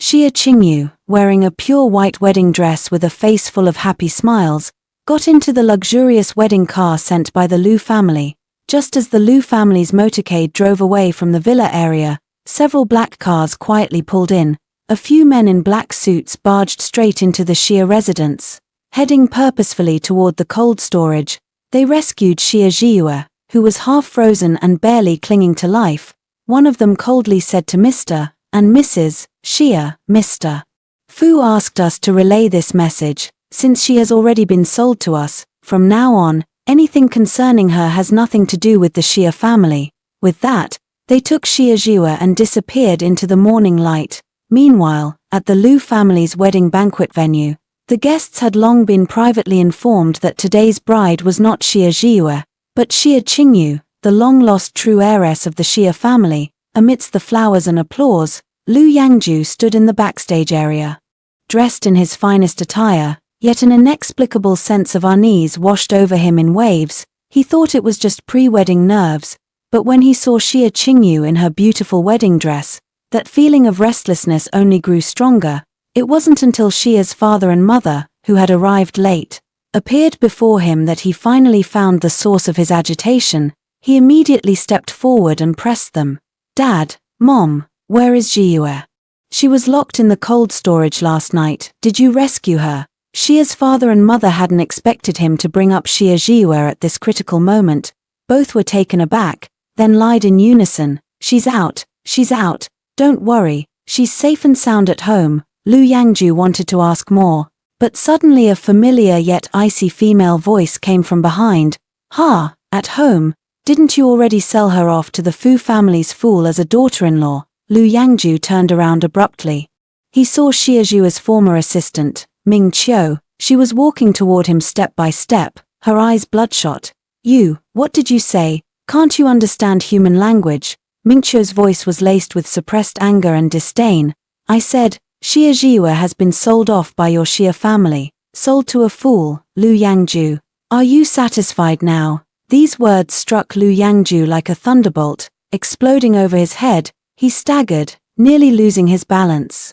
Xia Qingyu, wearing a pure white wedding dress with a face full of happy smiles, got into the luxurious wedding car sent by the Liu family. Just as the Liu family's motorcade drove away from the villa area, several black cars quietly pulled in. A few men in black suits barged straight into the Xia residence. Heading purposefully toward the cold storage, they rescued Xia Zhiyue, who was half frozen and barely clinging to life. One of them coldly said to Mr. and Mrs. Xia, "Mr. Fu asked us to relay this message, since she has already been sold to us. From now on, anything concerning her has nothing to do with the Xia family." With that, they took Xia Zhiyue and disappeared into the morning light. Meanwhile, at the Liu family's wedding banquet venue, the guests had long been privately informed that today's bride was not Xia Zhiyue, but Xia Qingyu, the long-lost true heiress of the Xia family. Amidst the flowers and applause, Liu Yangju stood in the backstage area. Dressed in his finest attire, yet an inexplicable sense of unease washed over him in waves. He thought it was just pre-wedding nerves, but when he saw Xia Qingyu in her beautiful wedding dress, that feeling of restlessness only grew stronger. It wasn't until Xia's father and mother, who had arrived late, appeared before him that he finally found the source of his agitation. He immediately stepped forward and pressed them. "Dad, Mom, where is Zhiyue? She was locked in the cold storage last night. Did you rescue her?" Xia's father and mother hadn't expected him to bring up Xia Zhiyue at this critical moment. Both were taken aback, then lied in unison, she's out, don't worry, she's safe and sound at home." Liu Yangju wanted to ask more, but suddenly a familiar yet icy female voice came from behind. "Ha, at home? Didn't you already sell her off to the Fu family's fool as a daughter-in-law?" Liu Yangju turned around abruptly. He saw Xia Zhue's former assistant, Ming Qiu. She was walking toward him step by step, her eyes bloodshot. What did you say? Can't you understand human language?" Ming Qiu's voice was laced with suppressed anger and disdain. "I said, Xia Zhiyue has been sold off by your Xia family, sold to a fool." Liu Yangju. "Are you satisfied now?" These words struck Liu Yangju like a thunderbolt, exploding over his head. He staggered, nearly losing his balance.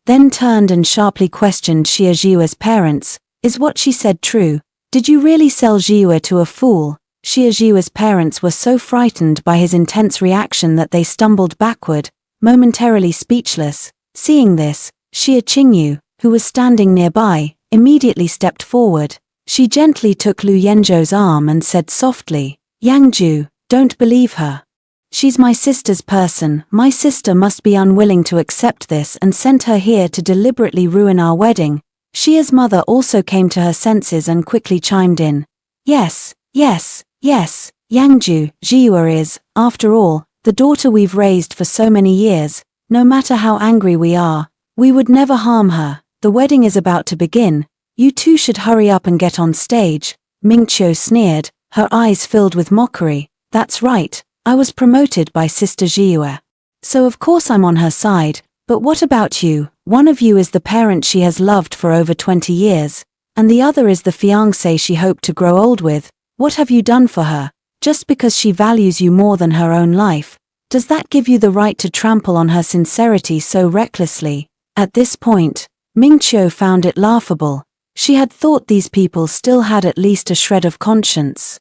Then turned and sharply questioned Xia Zhiyue's parents. "Is what she said true? Did you really sell Zhiyue to a fool?" Xia Zhiyue's parents were so frightened by his intense reaction that they stumbled backward, momentarily speechless. Seeing this, Xia Qingyu, who was standing nearby, immediately stepped forward. She gently took Liu Yangju's arm and said softly, "Yangju, don't believe her. She's my sister's person. My sister must be unwilling to accept this and sent her here to deliberately ruin our wedding." Xia's mother also came to her senses and quickly chimed in. Yes, Yangju, Zhiyue is, after all, the daughter we've raised for so many years. No matter how angry we are, we would never harm her. The wedding is about to begin. You two should hurry up and get on stage." Ming Qiu sneered, her eyes filled with mockery. "That's right, I was promoted by Sister Zhiyue. So of course I'm on her side, but what about you? One of you is the parent she has loved for over 20 years, and the other is the fiancé she hoped to grow old with. What have you done for her? Just because she values you more than her own life, does that give you the right to trample on her sincerity so recklessly?" At this point, Ming Qiu found it laughable. She had thought these people still had at least a shred of conscience.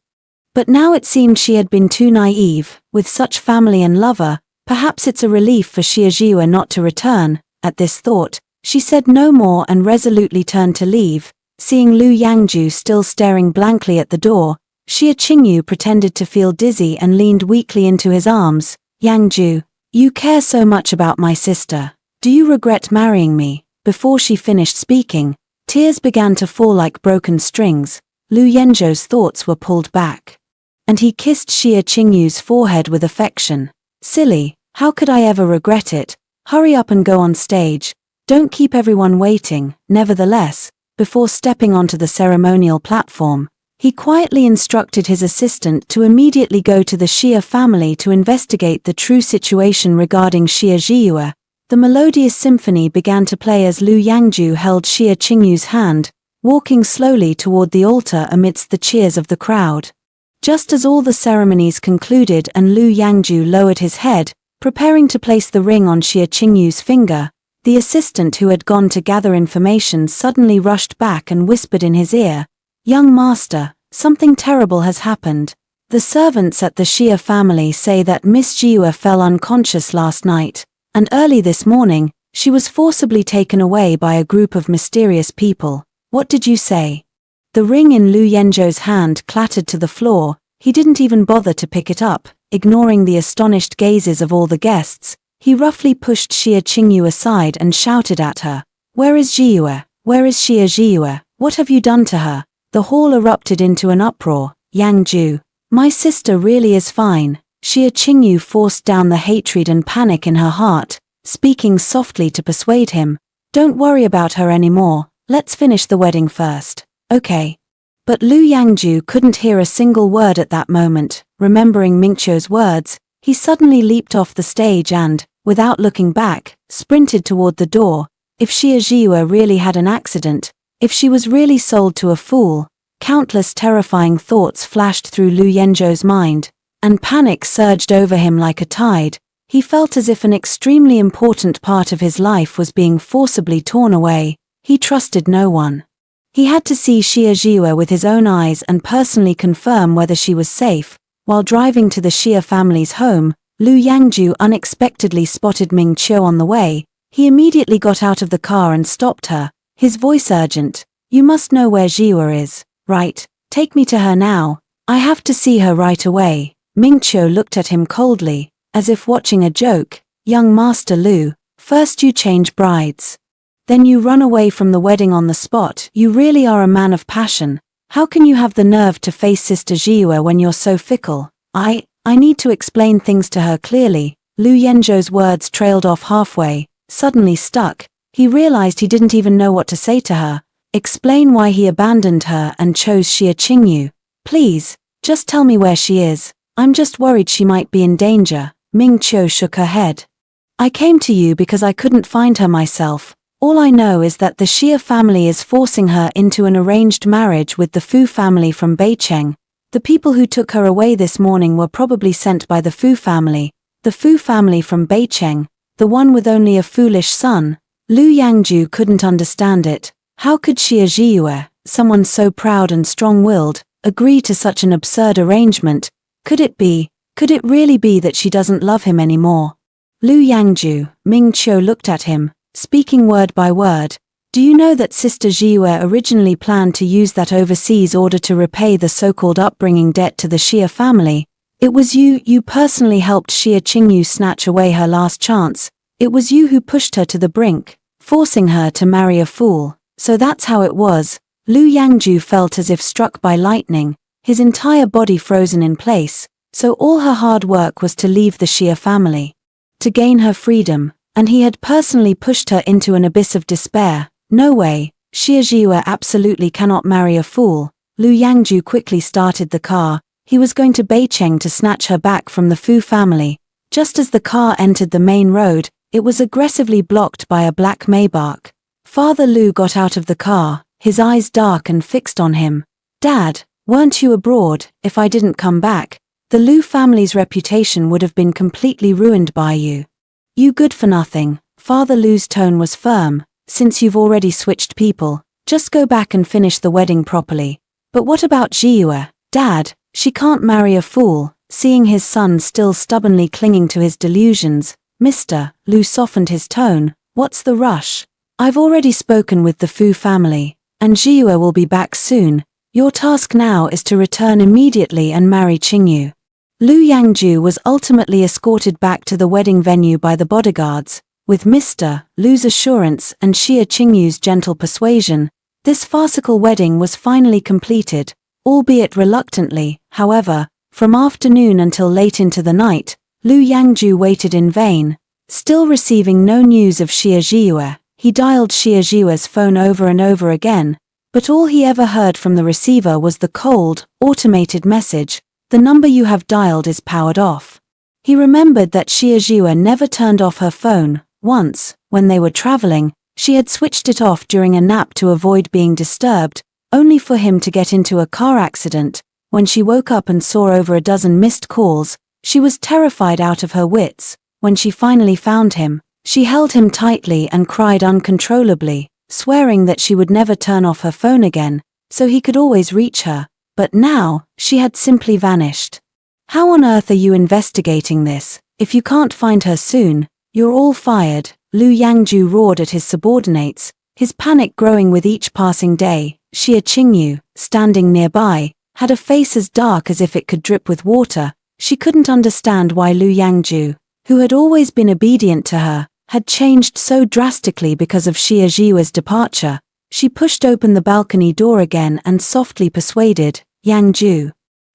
But now it seemed she had been too naive. With such family and lover, perhaps it's a relief for Xia Zhiyue not to return. At this thought, she said no more and resolutely turned to leave. Seeing Liu Yangju still staring blankly at the door, Xia Qingyu pretended to feel dizzy and leaned weakly into his arms. "Yangju, you care so much about my sister. Do you regret marrying me?" Before she finished speaking, tears began to fall like broken strings. Liu Yangju's thoughts were pulled back, and he kissed Xia Qingyu's forehead with affection. "Silly, how could I ever regret it? Hurry up and go on stage. Don't keep everyone waiting." Nevertheless, before stepping onto the ceremonial platform, he quietly instructed his assistant to immediately go to the Xia family to investigate the true situation regarding Xia Zhiyue. The melodious symphony began to play as Liu Yangju held Xia Qingyu's hand, walking slowly toward the altar amidst the cheers of the crowd. Just as all the ceremonies concluded and Liu Yangju lowered his head, Preparing to place the ring on Xie Qingyu's finger, the assistant who had gone to gather information suddenly rushed back and whispered in his ear, "Young master, something terrible has happened. The servants at the Xie family say that Miss Jiwa fell unconscious last night, and early this morning, she was forcibly taken away by a group of mysterious people." "What did you say?" The ring in Lu Yenzhou's hand clattered to the floor. He didn't even bother to pick it up. Ignoring the astonished gazes of all the guests, he roughly pushed Xie Qingyu aside and shouted at her, "Where is Jiwa? Where is Xie Jiwa? What have you done to her?" The hall erupted into an uproar. "Yang Ju, my sister really is fine." Xie Qingyu forced down the hatred and panic in her heart, speaking softly to persuade him, "Don't worry about her anymore, let's finish the wedding first." "Okay." But Lu Yangju couldn't hear a single word at that moment. Remembering Mingqiu's words, he suddenly leaped off the stage and, without looking back, sprinted toward the door. If Xie Jiwa really had an accident, if she was really sold to a fool, countless terrifying thoughts flashed through Lu Yenzhou's mind, and panic surged over him like a tide. He felt as if an extremely important part of his life was being forcibly torn away. He trusted no one. He had to see Xie Jiwa with his own eyes and personally confirm whether she was safe. While driving to the Xie family's home, Lu Yangju unexpectedly spotted Mingqiu on the way. He immediately got out of the car and stopped her, his voice urgent. "You must know where Jiwa is, right? Take me to her now. I have to see her right away." Mingqiu looked at him coldly, as if watching a joke. "Young Master Lu, first you change brides. Then you run away from the wedding on the spot. You really are a man of passion. How can you have the nerve to face Sister Jiwa when you're so fickle?" I need to explain things to her clearly." Lu Yenzhou's words trailed off halfway, suddenly stuck. He realized he didn't even know what to say to her. Explain why he abandoned her and chose Xie Qingyu. "Please, just tell me where she is. I'm just worried she might be in danger." Mingqiu shook her head. "I came to you because I couldn't find her myself. All I know is that the Xie family is forcing her into an arranged marriage with the Fu family from Beicheng. The people who took her away this morning were probably sent by the Fu family. The Fu family from Beicheng, the one with only a foolish son." Lu Yangju couldn't understand it. How could Xie Jiwa, someone so proud and strong-willed, agree to such an absurd arrangement? Could it really be that she doesn't love him anymore? "Lu Yangju," Mingqiu looked at him, speaking word by word. "Do you know that Sister Jiwa originally planned to use that overseas order to repay the so-called upbringing debt to the Xie family? It was you personally helped Xie Qingyu snatch away her last chance. It was you who pushed her to the brink, forcing her to marry a fool. So that's how it was." Lu Yangju felt as if struck by lightning, his entire body frozen in place. So all her hard work was to leave the Xie family, to gain her freedom, and he had personally pushed her into an abyss of despair. No way, Xie Jiwa absolutely cannot marry a fool. Lu Yangju quickly started the car. He was going to Beicheng to snatch her back from the Fu family. Just as the car entered the main road, it was aggressively blocked by a black Maybach. Father Lu got out of the car, his eyes dark and fixed on him. "Dad, weren't you abroad? If I didn't come back, the Lu family's reputation would have been completely ruined by you. You good for nothing." Father Lu's tone was firm. "Since you've already switched people, just go back and finish the wedding properly." "But what about Jiwa? Dad, she can't marry a fool." Seeing his son still stubbornly clinging to his delusions, "Mr. Lu softened his tone. "What's the rush? I've already spoken with the Fu family, and Jiwa will be back soon. Your task now is to return immediately and marry Qingyu." Lu Yangju was ultimately escorted back to the wedding venue by the bodyguards. With Mr. Lu's assurance and Xie Qingyu's gentle persuasion, this farcical wedding was finally completed, albeit reluctantly. However, from afternoon until late into the night, Lu Yangju waited in vain. Still receiving no news of Xie Jiwa, he dialed Xie Jiwa's phone over and over again, but all he ever heard from the receiver was the cold, automated message, "The number you have dialed is powered off." He remembered that Xie Jiwa never turned off her phone. Once, when they were traveling, she had switched it off during a nap to avoid being disturbed, only for him to get into a car accident. When she woke up and saw over a dozen missed calls, she was terrified out of her wits. when she finally found him, she held him tightly and cried uncontrollably, swearing that she would never turn off her phone again, so he could always reach her, but now, she had simply vanished. How on earth are you investigating this? If you can't find her soon, you're all fired, Lu Yangju roared at his subordinates, his panic growing with each passing day. Xie Qingyu, standing nearby, had a face as dark as if it could drip with water. She couldn't understand why Lu Yangju, who had always been obedient to her, had changed so drastically because of Xie Zhiyue's departure. She pushed open the balcony door again and softly persuaded, Yangju.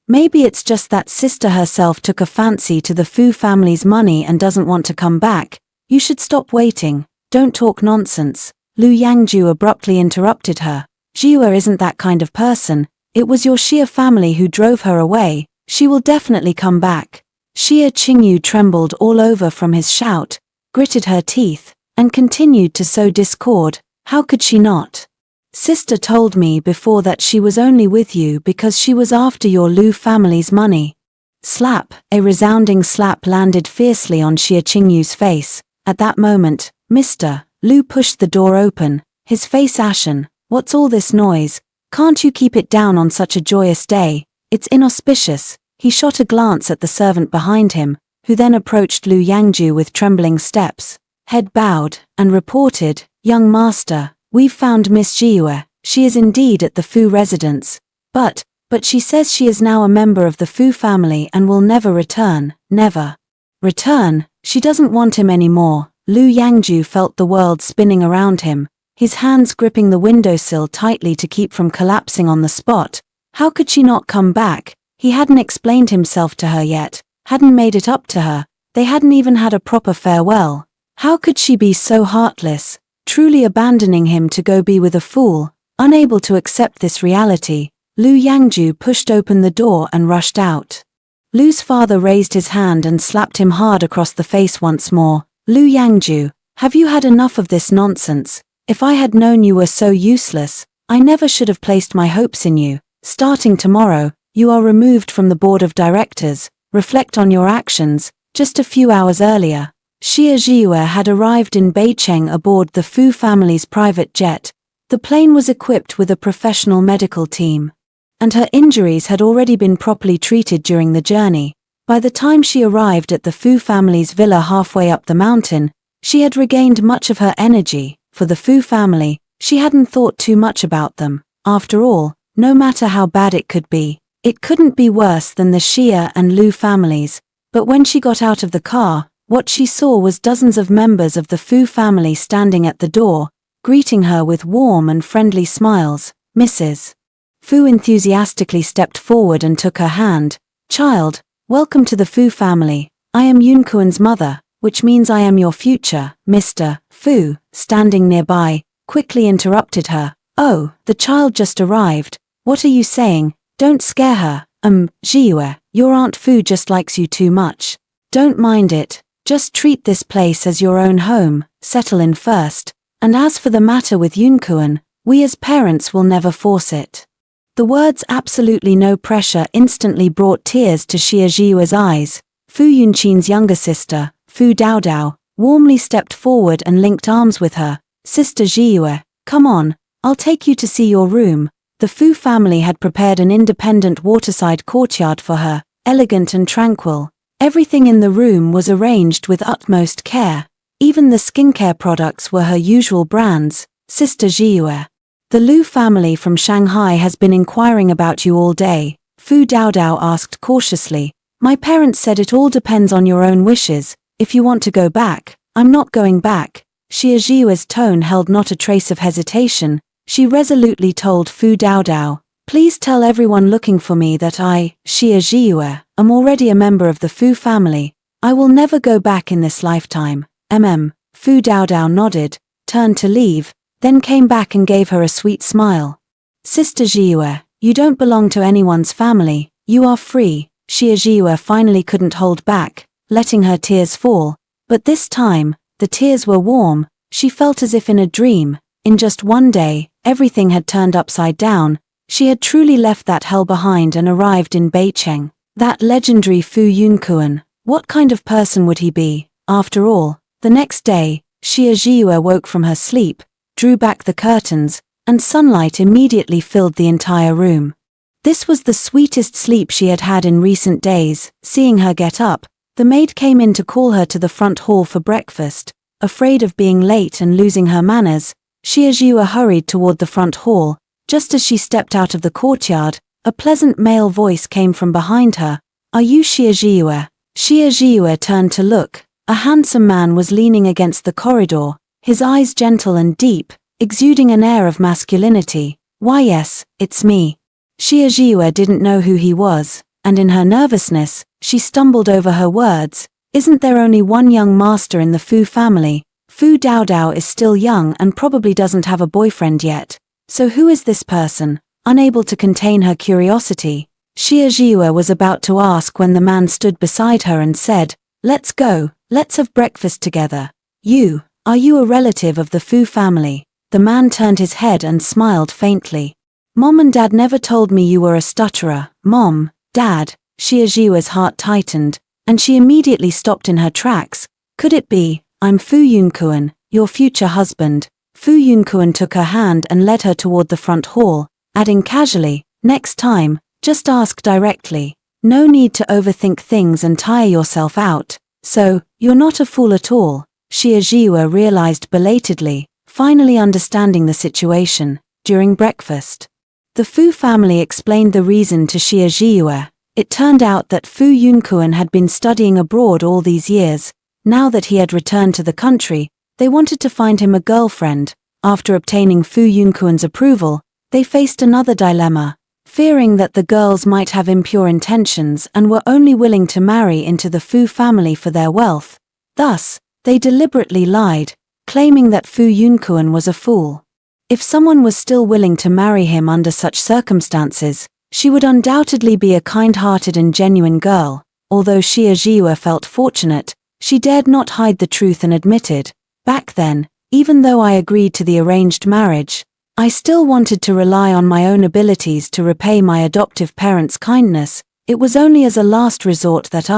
Maybe it's just that sister herself took a fancy to the Fu family's money and doesn't want to come back. You should stop waiting, don't talk nonsense. Lu Yangju abruptly interrupted her. Zhiyue isn't that kind of person, it was your Xie family who drove her away, she will definitely come back. Xie Qingyu trembled all over from his shout, gritted her teeth, and continued to sow discord. How could she not? Sister told me before that she was only with you because she was after your Lu family's money. Slap, a resounding slap landed fiercely on Xie Qingyu's face. At that moment, Mr. Lu pushed the door open, his face ashen. What's all this noise? Can't you keep it down on such a joyous day? It's inauspicious. He shot a glance at the servant behind him, who then approached Lu Yangju with trembling steps, head bowed, and reported, Young master, we've found Miss Zhiyue. She is indeed at the Fu residence. But she says she is now a member of the Fu family and will never return. Never. Return? She doesn't want him anymore. Lu Yangju felt the world spinning around him, his hands gripping the windowsill tightly to keep from collapsing on the spot. How could she not come back? He hadn't explained himself to her yet, hadn't made it up to her, they hadn't even had a proper farewell. How could she be so heartless, truly abandoning him to go be with a fool? Unable to accept this reality, Lu Yangju pushed open the door and rushed out. Lu's father raised his hand and slapped him hard across the face once more. Lu Yangju, have you had enough of this nonsense? If I had known you were so useless, I never should have placed my hopes in you. Starting tomorrow, you are removed from the board of directors. Reflect on your actions. Just a few hours earlier, Xie Zhiyue had arrived in Beicheng aboard the Fu family's private jet. The plane was equipped with a professional medical team, and her injuries had already been properly treated during the journey. By the time she arrived at the Fu family's villa halfway up the mountain, she had regained much of her energy. For the Fu family, she hadn't thought too much about them. After all, no matter how bad it could be, it couldn't be worse than the Xie and Lu families. But when she got out of the car, what she saw was dozens of members of the Fu family standing at the door, greeting her with warm and friendly smiles. Mrs. Fu enthusiastically stepped forward and took her hand. Child, welcome to the Fu family. I am Yunkuan's mother, which means I am your future. Mr. Fu, standing nearby, quickly interrupted her. Oh, the child just arrived. What are you saying? Don't scare her. Zhiyue, your Aunt Fu just likes you too much. Don't mind it. Just treat this place as your own home, settle in first. And as for the matter with Yunkuan, we as parents will never force it. The words absolutely no pressure instantly brought tears to Xie Zhiyue's eyes. Fu Yunqin's younger sister, Fu Daodao, warmly stepped forward and linked arms with her. Sister Zhiyue, come on, I'll take you to see your room. The Fu family had prepared an independent waterside courtyard for her, elegant and tranquil. Everything in the room was arranged with utmost care. Even the skincare products were her usual brands. Sister Zhiyue, the Lu family from Shanghai has been inquiring about you all day, Fu Daodao asked cautiously. My parents said it all depends on your own wishes. If you want to go back, I'm not going back. Xie Zhiyue's tone held not a trace of hesitation. She resolutely told Fu Daodao, please tell everyone looking for me that I, Xie Zhiyue, am already a member of the Fu family. I will never go back in this lifetime. Fu Daodao nodded, turned to leave, then came back and gave her a sweet smile. Sister Zhiyue, you don't belong to anyone's family, you are free. Xie Zhiyue finally couldn't hold back, letting her tears fall. But this time, the tears were warm. She felt as if in a dream. In just one day, everything had turned upside down. She had truly left that hell behind and arrived in Beicheng. That legendary Fu Yunkuan, what kind of person would he be? After all, the next day, Xie Zhiyue woke from her sleep, drew back the curtains, and sunlight immediately filled the entire room. This was the sweetest sleep she had had in recent days. Seeing her get up, the maid came in to call her to the front hall for breakfast. Afraid of being late and losing her manners, Xie Zhiyue hurried toward the front hall. Just as she stepped out of the courtyard, a pleasant male voice came from behind her. "Are you Xie Zhiyue?" Xie Zhiyue turned to look. A handsome man was leaning against the corridor, his eyes gentle and deep, exuding an air of masculinity. "Why yes, it's me." Xie Zhiyue didn't know who he was, and in her nervousness, she stumbled over her words. "Isn't there only one young master in the Fu family? Fu Daodao is still young and probably doesn't have a boyfriend yet. So who is this person?" Unable to contain her curiosity, Xie Zhiyue was about to ask when the man stood beside her and said, "Let's go, let's have breakfast together. Are you a relative of the Fu family?" The man turned his head and smiled faintly. "Mom and Dad never told me you were a stutterer." "Mom, Dad," Xie Zhiyue's heart tightened, and she immediately stopped in her tracks. "Could it be, I'm Fu Yunkuan, your future husband?" Fu Yunkuan took her hand and led her toward the front hall, adding casually, "Next time, just ask directly. No need to overthink things and tire yourself out. So, you're not a fool at all," Xie Zhiyue realized belatedly, finally understanding the situation. During breakfast, the Fu family explained the reason to Xie Zhiyue. It turned out that Fu Yunkuan had been studying abroad all these years. Now that he had returned to the country, they wanted to find him a girlfriend. After obtaining Fu Yunkuan's approval, they faced another dilemma, fearing that the girls might have impure intentions and were only willing to marry into the Fu family for their wealth. Thus, they deliberately lied, claiming that Fu Yunkuan was a fool. If someone was still willing to marry him under such circumstances, she would undoubtedly be a kind-hearted and genuine girl. Although Xie Zhiyue felt fortunate, she dared not hide the truth and admitted, "Back then, even though I agreed to the arranged marriage, I still wanted to rely on my own abilities to repay my adoptive parents' kindness. It was only as a last resort that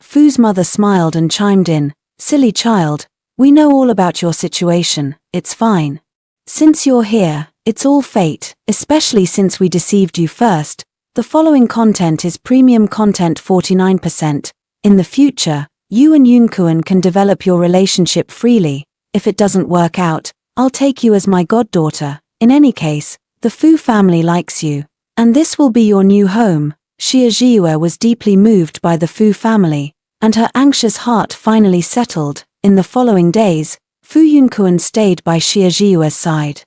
Fu's mother smiled and chimed in, "Silly child, we know all about your situation, it's fine. Since you're here, it's all fate, especially since we deceived you first." The following content is premium content 49%. In the future, you and Yunkuan can develop your relationship freely. If it doesn't work out, I'll take you as my goddaughter. In any case, the Fu family likes you, and this will be your new home. Xie Zhiyue was deeply moved by the Fu family, and her anxious heart finally settled. In the following days, Fu Yunkuan stayed by Xie Zhiyue's side,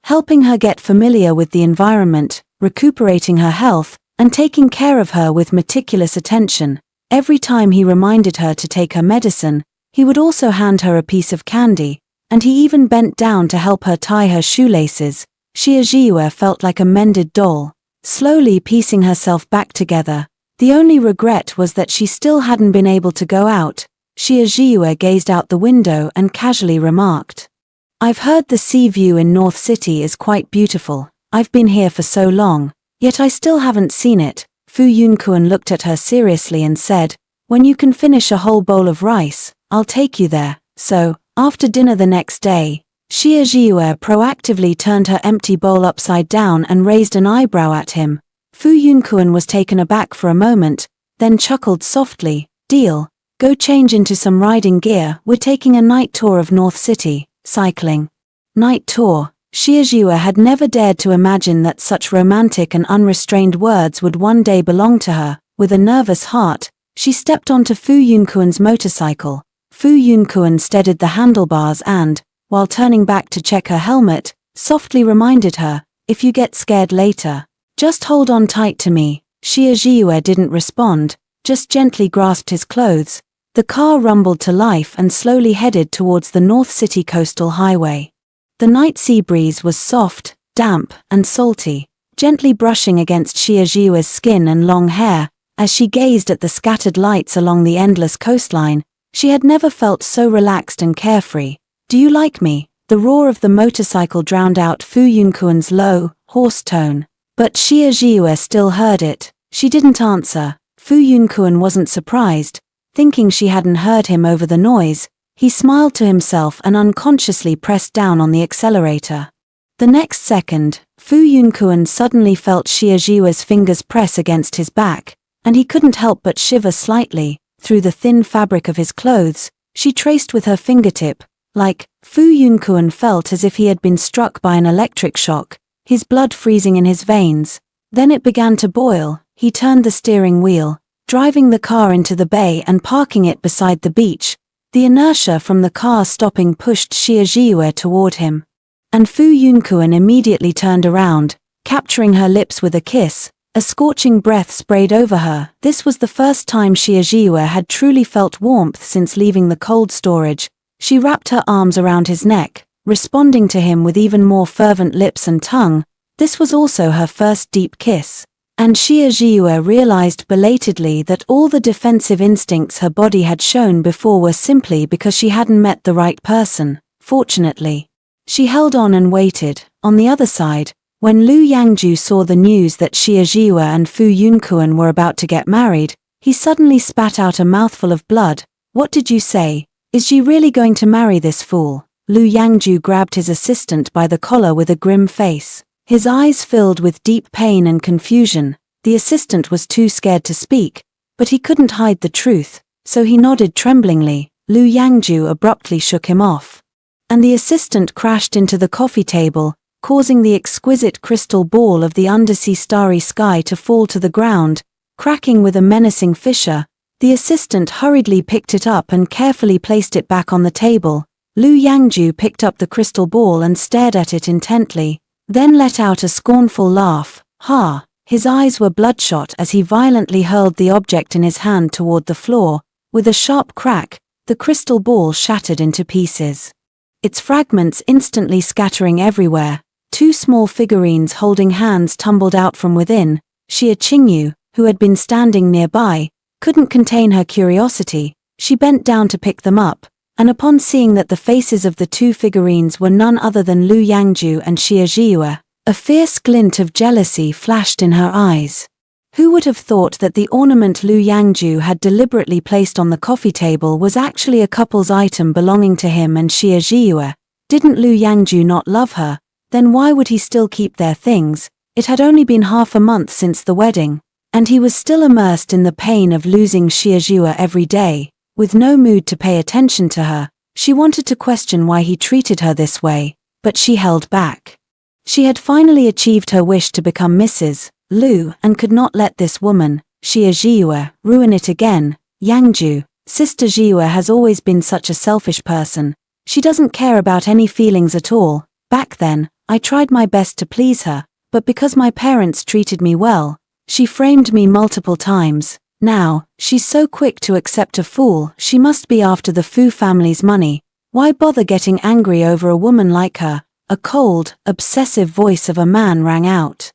helping her get familiar with the environment, recuperating her health, and taking care of her with meticulous attention. Every time he reminded her to take her medicine, he would also hand her a piece of candy, and he even bent down to help her tie her shoelaces. Xie Zhiyue felt like a mended doll, slowly piecing herself back together. The only regret was that she still hadn't been able to go out. Xie Zhiyue gazed out the window and casually remarked, "I've heard the sea view in North City is quite beautiful. I've been here for so long, yet I still haven't seen it." Fu Yunkuan looked at her seriously and said, "When you can finish a whole bowl of rice, I'll take you there." So, after dinner the next day, Xie Zhiyue proactively turned her empty bowl upside down and raised an eyebrow at him. Fu Yunkuan was taken aback for a moment, then chuckled softly, "Deal. Go change into some riding gear, we're taking a night tour of North City, cycling." Night tour. Xie Zhiyue had never dared to imagine that such romantic and unrestrained words would one day belong to her. With a nervous heart, she stepped onto Fu Yunkuan's motorcycle. Fu Yunkuan steadied the handlebars and, while turning back to check her helmet, softly reminded her, "If you get scared later, just hold on tight to me." Xie Zhiyue didn't respond, just gently grasped his clothes. The car rumbled to life and slowly headed towards the North City coastal highway. The night sea breeze was soft, damp, and salty, gently brushing against Xie Zhiyue's skin and long hair. As she gazed at the scattered lights along the endless coastline, she had never felt so relaxed and carefree. "Do you like me?" The roar of the motorcycle drowned out Fu Yunkuan's low, hoarse tone. But Xie Zhiyue still heard it. She didn't answer. Fu Yunkuan wasn't surprised. Thinking she hadn't heard him over the noise, he smiled to himself and unconsciously pressed down on the accelerator. The next second, Fu Yunkuan suddenly felt Xie Zhiyue's fingers press against his back, and he couldn't help but shiver slightly. Through the thin fabric of his clothes, she traced with her fingertip, like, Fu Yunkuan felt as if he had been struck by an electric shock, his blood freezing in his veins. Then it began to boil. He turned the steering wheel, driving the car into the bay and parking it beside the beach. The inertia from the car stopping pushed Xie Zhiyue toward him. And Fu Yunkuan immediately turned around, capturing her lips with a kiss. A scorching breath sprayed over her. This was the first time Xie Zhiyue had truly felt warmth since leaving the cold storage. She wrapped her arms around his neck, responding to him with even more fervent lips and tongue. This was also her first deep kiss. And Xie Zhiyue realized belatedly that all the defensive instincts her body had shown before were simply because she hadn't met the right person. Fortunately, she held on and waited. On the other side, when Lu Yangju saw the news that Xie Zhiyue and Fu Yunkuan were about to get married, he suddenly spat out a mouthful of blood. "What did you say? Is she really going to marry this fool?" Lu Yangju grabbed his assistant by the collar with a grim face. His eyes filled with deep pain and confusion. The assistant was too scared to speak, but he couldn't hide the truth, so he nodded tremblingly. Lu Yangju abruptly shook him off. And the assistant crashed into the coffee table, causing the exquisite crystal ball of the undersea starry sky to fall to the ground, cracking with a menacing fissure. The assistant hurriedly picked it up and carefully placed it back on the table. Lu Yangju picked up the crystal ball and stared at it intently, then let out a scornful laugh. Ha! His eyes were bloodshot as he violently hurled the object in his hand toward the floor. With a sharp crack, the crystal ball shattered into pieces, its fragments instantly scattering everywhere. Two small figurines holding hands tumbled out from within. Xie Qingyu, who had been standing nearby, couldn't contain her curiosity. She bent down to pick them up, and upon seeing that the faces of the two figurines were none other than Lu Yangju and Xie Zhiyue, a fierce glint of jealousy flashed in her eyes. Who would have thought that the ornament Lu Yangju had deliberately placed on the coffee table was actually a couple's item belonging to him and Xie Zhiyue? Didn't Lu Yangju not love her? Then why would he still keep their things? It had only been half a month since the wedding, and he was still immersed in the pain of losing Xie Zhiyue every day. With no mood to pay attention to her, she wanted to question why he treated her this way, but she held back. She had finally achieved her wish to become Mrs. Lu and could not let this woman, Xie Zhiyue, ruin it again. Yangju, Sister Zhiyue has always been such a selfish person. She doesn't care about any feelings at all. Back then, I tried my best to please her, but because my parents treated me well, she framed me multiple times. Now, she's so quick to accept a fool. She must be after the Fu family's money. Why bother getting angry over a woman like her? A cold, obsessive voice of a man rang out.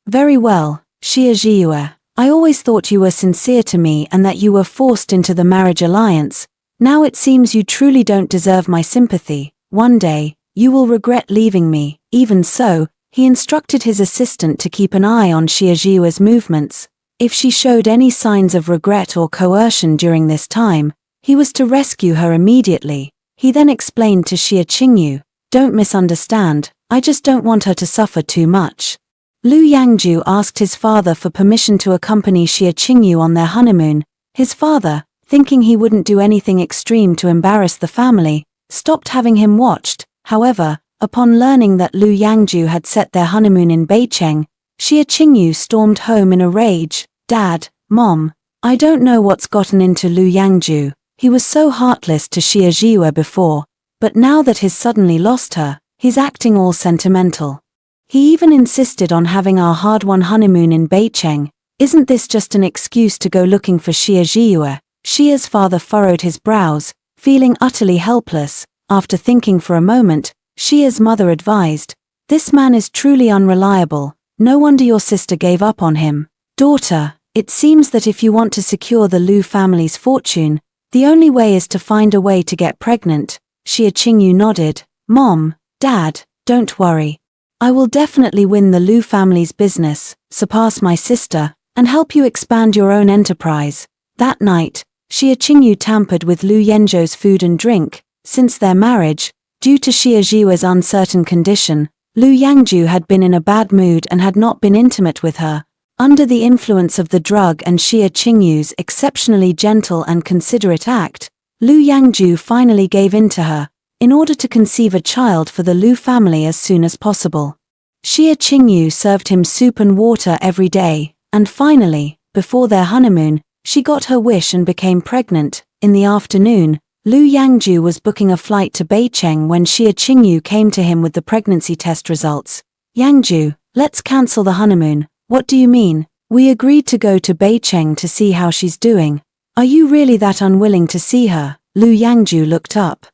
Very well, Xie Zhiyue, I always thought you were sincere to me and that you were forced into the marriage alliance. Now it seems you truly don't deserve my sympathy. One day, you will regret leaving me. Even so, he instructed his assistant to keep an eye on Xie Zhiyue's movements. If she showed any signs of regret or coercion during this time, he was to rescue her immediately. He then explained to Xie Qingyu, "Don't misunderstand, I just don't want her to suffer too much." Lu Yangju asked his father for permission to accompany Xie Qingyu on their honeymoon. His father, thinking he wouldn't do anything extreme to embarrass the family, stopped having him watched. However, upon learning that Lu Yangju had set their honeymoon in Beicheng, Xie Qingyu stormed home in a rage. "Dad, Mom, I don't know what's gotten into Lu Yangju. He was so heartless to Xie Zhiyue before, but now that he's suddenly lost her, he's acting all sentimental. He even insisted on having our hard-won honeymoon in Beicheng. Isn't this just an excuse to go looking for Xie Zhiyue?" Xie's father furrowed his brows, feeling utterly helpless. After thinking for a moment, Xie's mother advised, "This man is truly unreliable. No wonder your sister gave up on him. Daughter, it seems that if you want to secure the Lu family's fortune, the only way is to find a way to get pregnant." Xie Qingyu nodded. "Mom, Dad, don't worry. I will definitely win the Lu family's business, surpass my sister, and help you expand your own enterprise." That night, Xie Qingyu tampered with Lu Yenzhou's food and drink. Since their marriage, due to Xie Zhiwe's uncertain condition, Lu Yangju had been in a bad mood and had not been intimate with her. Under the influence of the drug and Xie Qingyu's exceptionally gentle and considerate act, Lu Yangju finally gave in to her, in order to conceive a child for the Lu family as soon as possible. Xie Qingyu served him soup and water every day, and finally, before their honeymoon, she got her wish and became pregnant. In the afternoon, Lu Yangju was booking a flight to Beicheng when Xie Qingyu came to him with the pregnancy test results. "Yangju, let's cancel the honeymoon." "What do you mean? We agreed to go to Beicheng to see how she's doing. Are you really that unwilling to see her?" Lu Yangju looked up,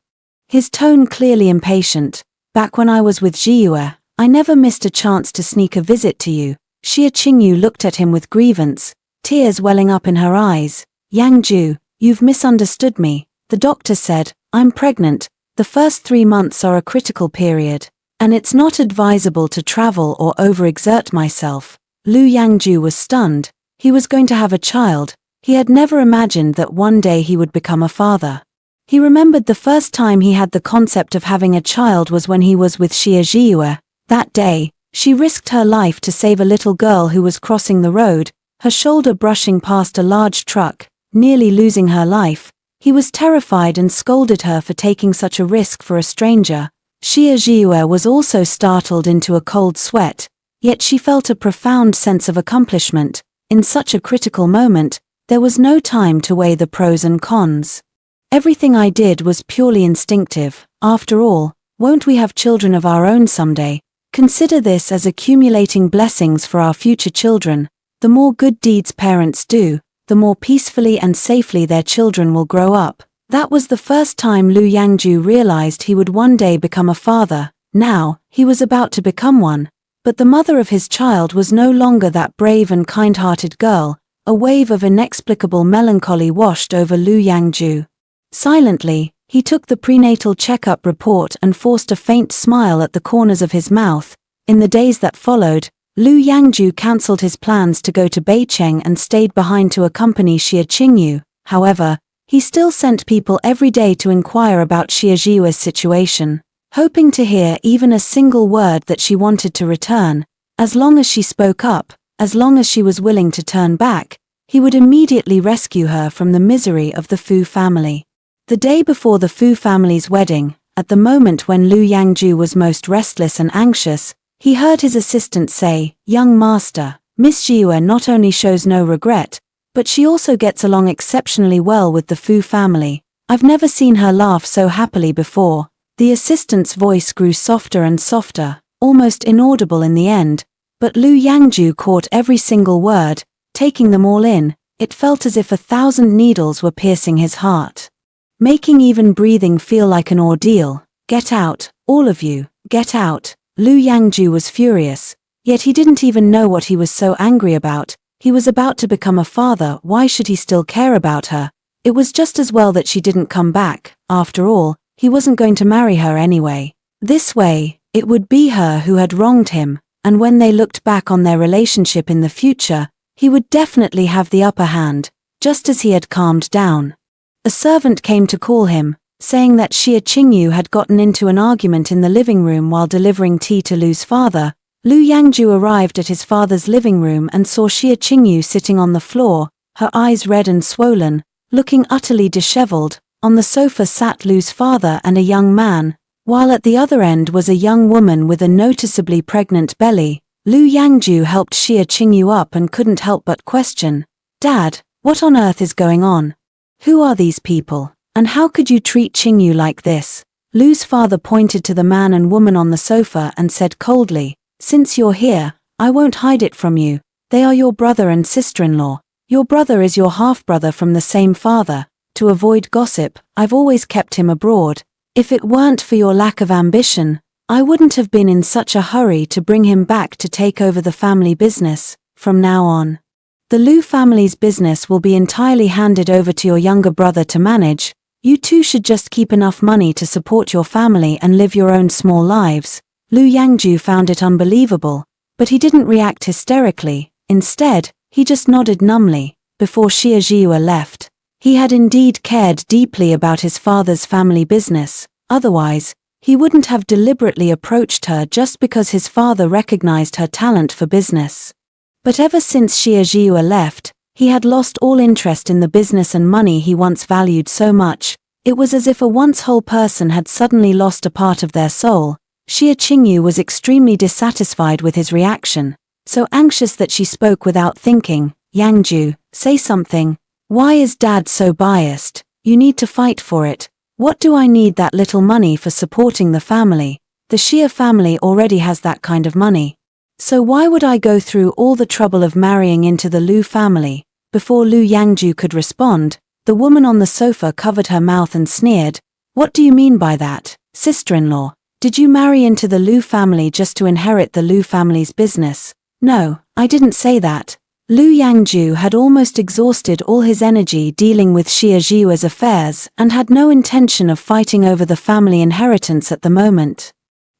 his tone clearly impatient. "Back when I was with Zhiyue, I never missed a chance to sneak a visit to you." Xie Qingyu looked at him with grievance, tears welling up in her eyes. "Yangju, you've misunderstood me. The doctor said, I'm pregnant. The first 3 months are a critical period, and it's not advisable to travel or overexert myself." Lu Yangju was stunned. He was going to have a child. He had never imagined that one day he would become a father. He remembered the first time he had the concept of having a child was when he was with Xie Zhiyue. That day, she risked her life to save a little girl who was crossing the road, her shoulder brushing past a large truck, nearly losing her life. He was terrified and scolded her for taking such a risk for a stranger. Xie Zhiyue was also startled into a cold sweat, yet she felt a profound sense of accomplishment. In such a critical moment, there was no time to weigh the pros and cons. "Everything I did was purely instinctive. After all, won't we have children of our own someday? Consider this as accumulating blessings for our future children. The more good deeds parents do, the more peacefully and safely their children will grow up." That was the first time Lu Yangju realized he would one day become a father. Now, he was about to become one. But the mother of his child was no longer that brave and kind-hearted girl. A wave of inexplicable melancholy washed over Lu Yangju. Silently, he took the prenatal checkup report and forced a faint smile at the corners of his mouth. In the days that followed, Lu Yangju cancelled his plans to go to Beicheng and stayed behind to accompany Xie Qingyu. However, he still sent people every day to inquire about Xie Zhiyue's situation, hoping to hear even a single word that she wanted to return. As long as she spoke up, as long as she was willing to turn back, he would immediately rescue her from the misery of the Fu family. The day before the Fu family's wedding, at the moment when Lu Yangju was most restless and anxious, he heard his assistant say, "Young master, Miss Zhiyue not only shows no regret, but she also gets along exceptionally well with the Fu family. I've never seen her laugh so happily before." The assistant's voice grew softer and softer, almost inaudible in the end, but Lu Yangju caught every single word, taking them all in. It felt as if 1,000 needles were piercing his heart, making even breathing feel like an ordeal. "Get out, all of you, get out." Lu Yangju was furious, yet he didn't even know what he was so angry about. He was about to become a father, why should he still care about her? It was just as well that she didn't come back. After all, he wasn't going to marry her anyway. This way, it would be her who had wronged him, and when they looked back on their relationship in the future, he would definitely have the upper hand, just as he had calmed down. A servant came to call him, saying that Xie Qingyu had gotten into an argument in the living room while delivering tea to Lu's father. Lu Yangju arrived at his father's living room and saw Xie Qingyu sitting on the floor, her eyes red and swollen, looking utterly disheveled. On the sofa sat Lu's father and a young man, while at the other end was a young woman with a noticeably pregnant belly. Lu Yangju helped Xie Qingyu up and couldn't help but question, "Dad, what on earth is going on? Who are these people? And how could you treat Qingyu like this?" Lu's father pointed to the man and woman on the sofa and said coldly, "Since you're here, I won't hide it from you. They are your brother and sister-in-law. Your brother is your half-brother from the same father. To avoid gossip, I've always kept him abroad. If it weren't for your lack of ambition, I wouldn't have been in such a hurry to bring him back to take over the family business. From now on, the Lu family's business will be entirely handed over to your younger brother to manage. You two should just keep enough money to support your family and live your own small lives." Lu Yangju found it unbelievable, but he didn't react hysterically. Instead, he just nodded numbly. Before Xie Zhiyue left, He had indeed cared deeply about his father's family business, otherwise, he wouldn't have deliberately approached her just because his father recognized her talent for business. But ever since Xie Zhiyue left, he had lost all interest in the business and money he once valued so much. It was as if a once whole person had suddenly lost a part of their soul. Xie Qingyu was extremely dissatisfied with his reaction, so anxious that she spoke without thinking. "Yangju, say something. Why is Dad so biased? You need to fight for it. What do I need that little money for supporting the family? The Xie family already has that kind of money. So why would I go through all the trouble of marrying into the Lu family?" Before Lu Yangju could respond, the woman on the sofa covered her mouth and sneered. "What do you mean by that, sister-in-law? Did you marry into the Lu family just to inherit the Lu family's business?" "No, I didn't say that." Lu Yangju had almost exhausted all his energy dealing with Xie Zhiyue's affairs and had no intention of fighting over the family inheritance at the moment.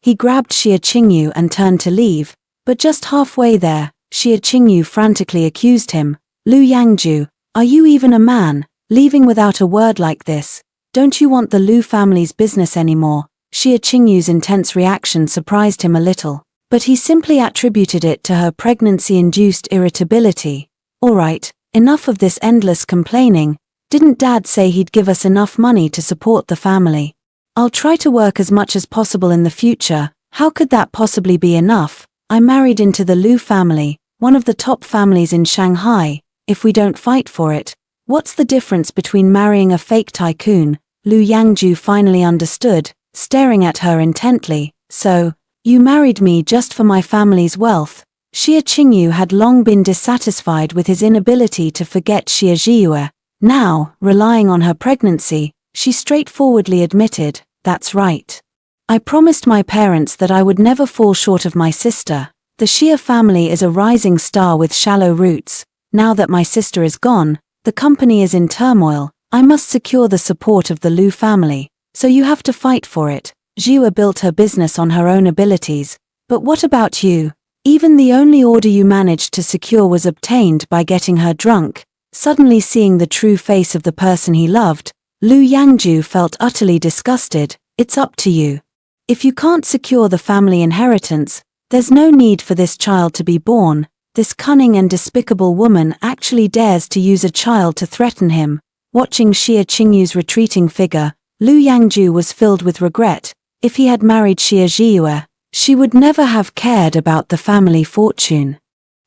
He grabbed Xie Qingyu and turned to leave, but just halfway there, Xie Qingyu frantically accused him. "Lu Yangju, are you even a man, leaving without a word like this? Don't you want the Lu family's business anymore?" Xie Qingyu's intense reaction surprised him a little, but he simply attributed it to her pregnancy-induced irritability. "All right, enough of this endless complaining. Didn't Dad say he'd give us enough money to support the family? I'll try to work as much as possible in the future." "How could that possibly be enough? I married into the Lu family, one of the top families in Shanghai. If we don't fight for it, what's the difference between marrying a fake tycoon?" Lu Yangju finally understood, staring at her intently. "So, you married me just for my family's wealth?" Xie Qingyu had long been dissatisfied with his inability to forget Xie Zhiyue. Now, relying on her pregnancy, she straightforwardly admitted, "That's right. I promised my parents that I would never fall short of my sister. The Xie family is a rising star with shallow roots. Now that my sister is gone, the company is in turmoil. I must secure the support of the Lu family, so you have to fight for it." Zhiyue built her business on her own abilities. "But what about you? Even the only order you managed to secure was obtained by getting her drunk." Suddenly seeing the true face of the person he loved, Lu Yangju felt utterly disgusted. "It's up to you. If you can't secure the family inheritance, there's no need for this child to be born." This cunning and despicable woman actually dares to use a child to threaten him. Watching Xie Qingyu's retreating figure, Lu Yangju was filled with regret. If he had married Xie Zhiyue, she would never have cared about the family fortune,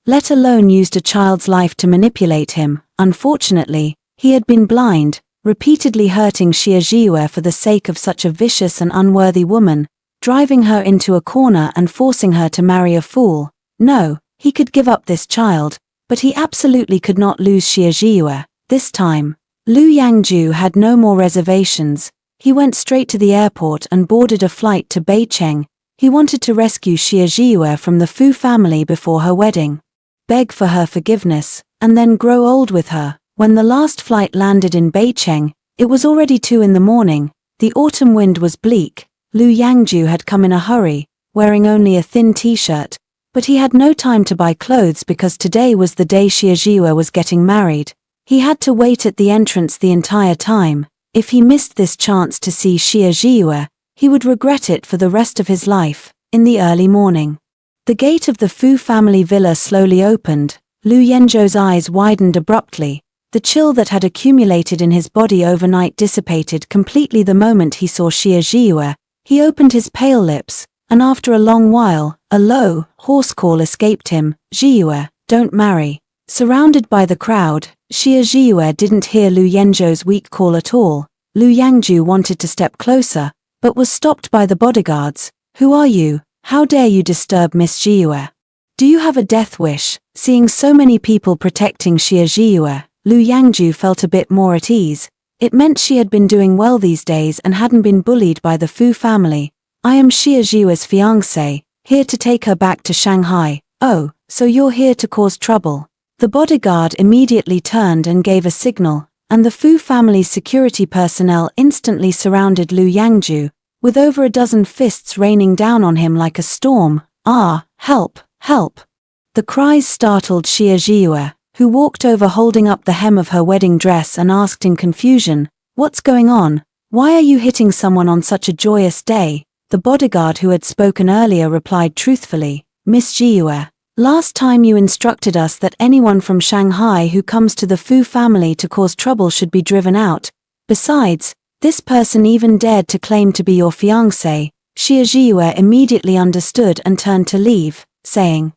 let alone used a child's life to manipulate him. Unfortunately, he had been blind, repeatedly hurting Xie Zhiyue for the sake of such a vicious and unworthy woman, driving her into a corner and forcing her to marry a fool. No, he could give up this child, but he absolutely could not lose Xie Zhiyue. This time, Lu Yangju had no more reservations. He went straight to the airport and boarded a flight to Beicheng. He wanted to rescue Xie Zhiyue from the Fu family before her wedding, beg for her forgiveness, and then grow old with her. When the last flight landed in Beicheng, it was already 2 in the morning. The autumn wind was bleak. Lu Yangju had come in a hurry, wearing only a thin t-shirt, but he had no time to buy clothes because today was the day Xie Zhiyue was getting married. He had to wait at the entrance the entire time. If he missed this chance to see Xie Zhiyue, he would regret it for the rest of his life. In the early morning, the gate of the Fu family villa slowly opened. Lu Yenzhou's eyes widened abruptly. The chill that had accumulated in his body overnight dissipated completely the moment he saw Xie Zhiyue. He opened his pale lips, and after a long while, a low, hoarse call escaped him. "Zhiyue, don't marry." Surrounded by the crowd, Xie Zhiyue didn't hear Lu Yenzhou's weak call at all. Lu Yangju wanted to step closer, but was stopped by the bodyguards. "Who are you? How dare you disturb Miss Zhiyue? Do you have a death wish?" Seeing so many people protecting Xie Zhiyue, Lu Yangju felt a bit more at ease. It meant she had been doing well these days and hadn't been bullied by the Fu family. "I am Xie Zhiyue's fiancé, here to take her back to Shanghai." "Oh, so you're here to cause trouble." The bodyguard immediately turned and gave a signal, and the Fu family's security personnel instantly surrounded Lu Yangju, with over a dozen fists raining down on him like a storm. "Ah, help, help." The cries startled Xie Zhiyue, who walked over holding up the hem of her wedding dress and asked in confusion, "What's going on? Why are you hitting someone on such a joyous day?" The bodyguard who had spoken earlier replied truthfully, "Miss Jiyue, last time you instructed us that anyone from Shanghai who comes to the Fu family to cause trouble should be driven out. Besides, this person even dared to claim to be your fiancé." Xie Jiyue immediately understood and turned to leave, saying,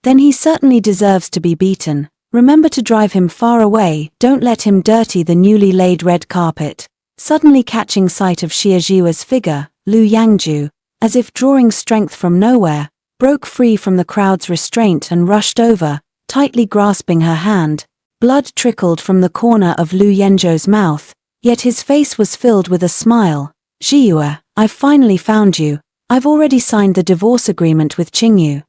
"Then he certainly deserves to be beaten. Remember to drive him far away, don't let him dirty the newly laid red carpet." Suddenly catching sight of Xie Jiyue's figure, Lu Yangju, as if drawing strength from nowhere, broke free from the crowd's restraint and rushed over, tightly grasping her hand. Blood trickled from the corner of Lu Yangju's mouth, yet his face was filled with a smile. "Jiyue, I've finally found you. I've already signed the divorce agreement with Qingyu.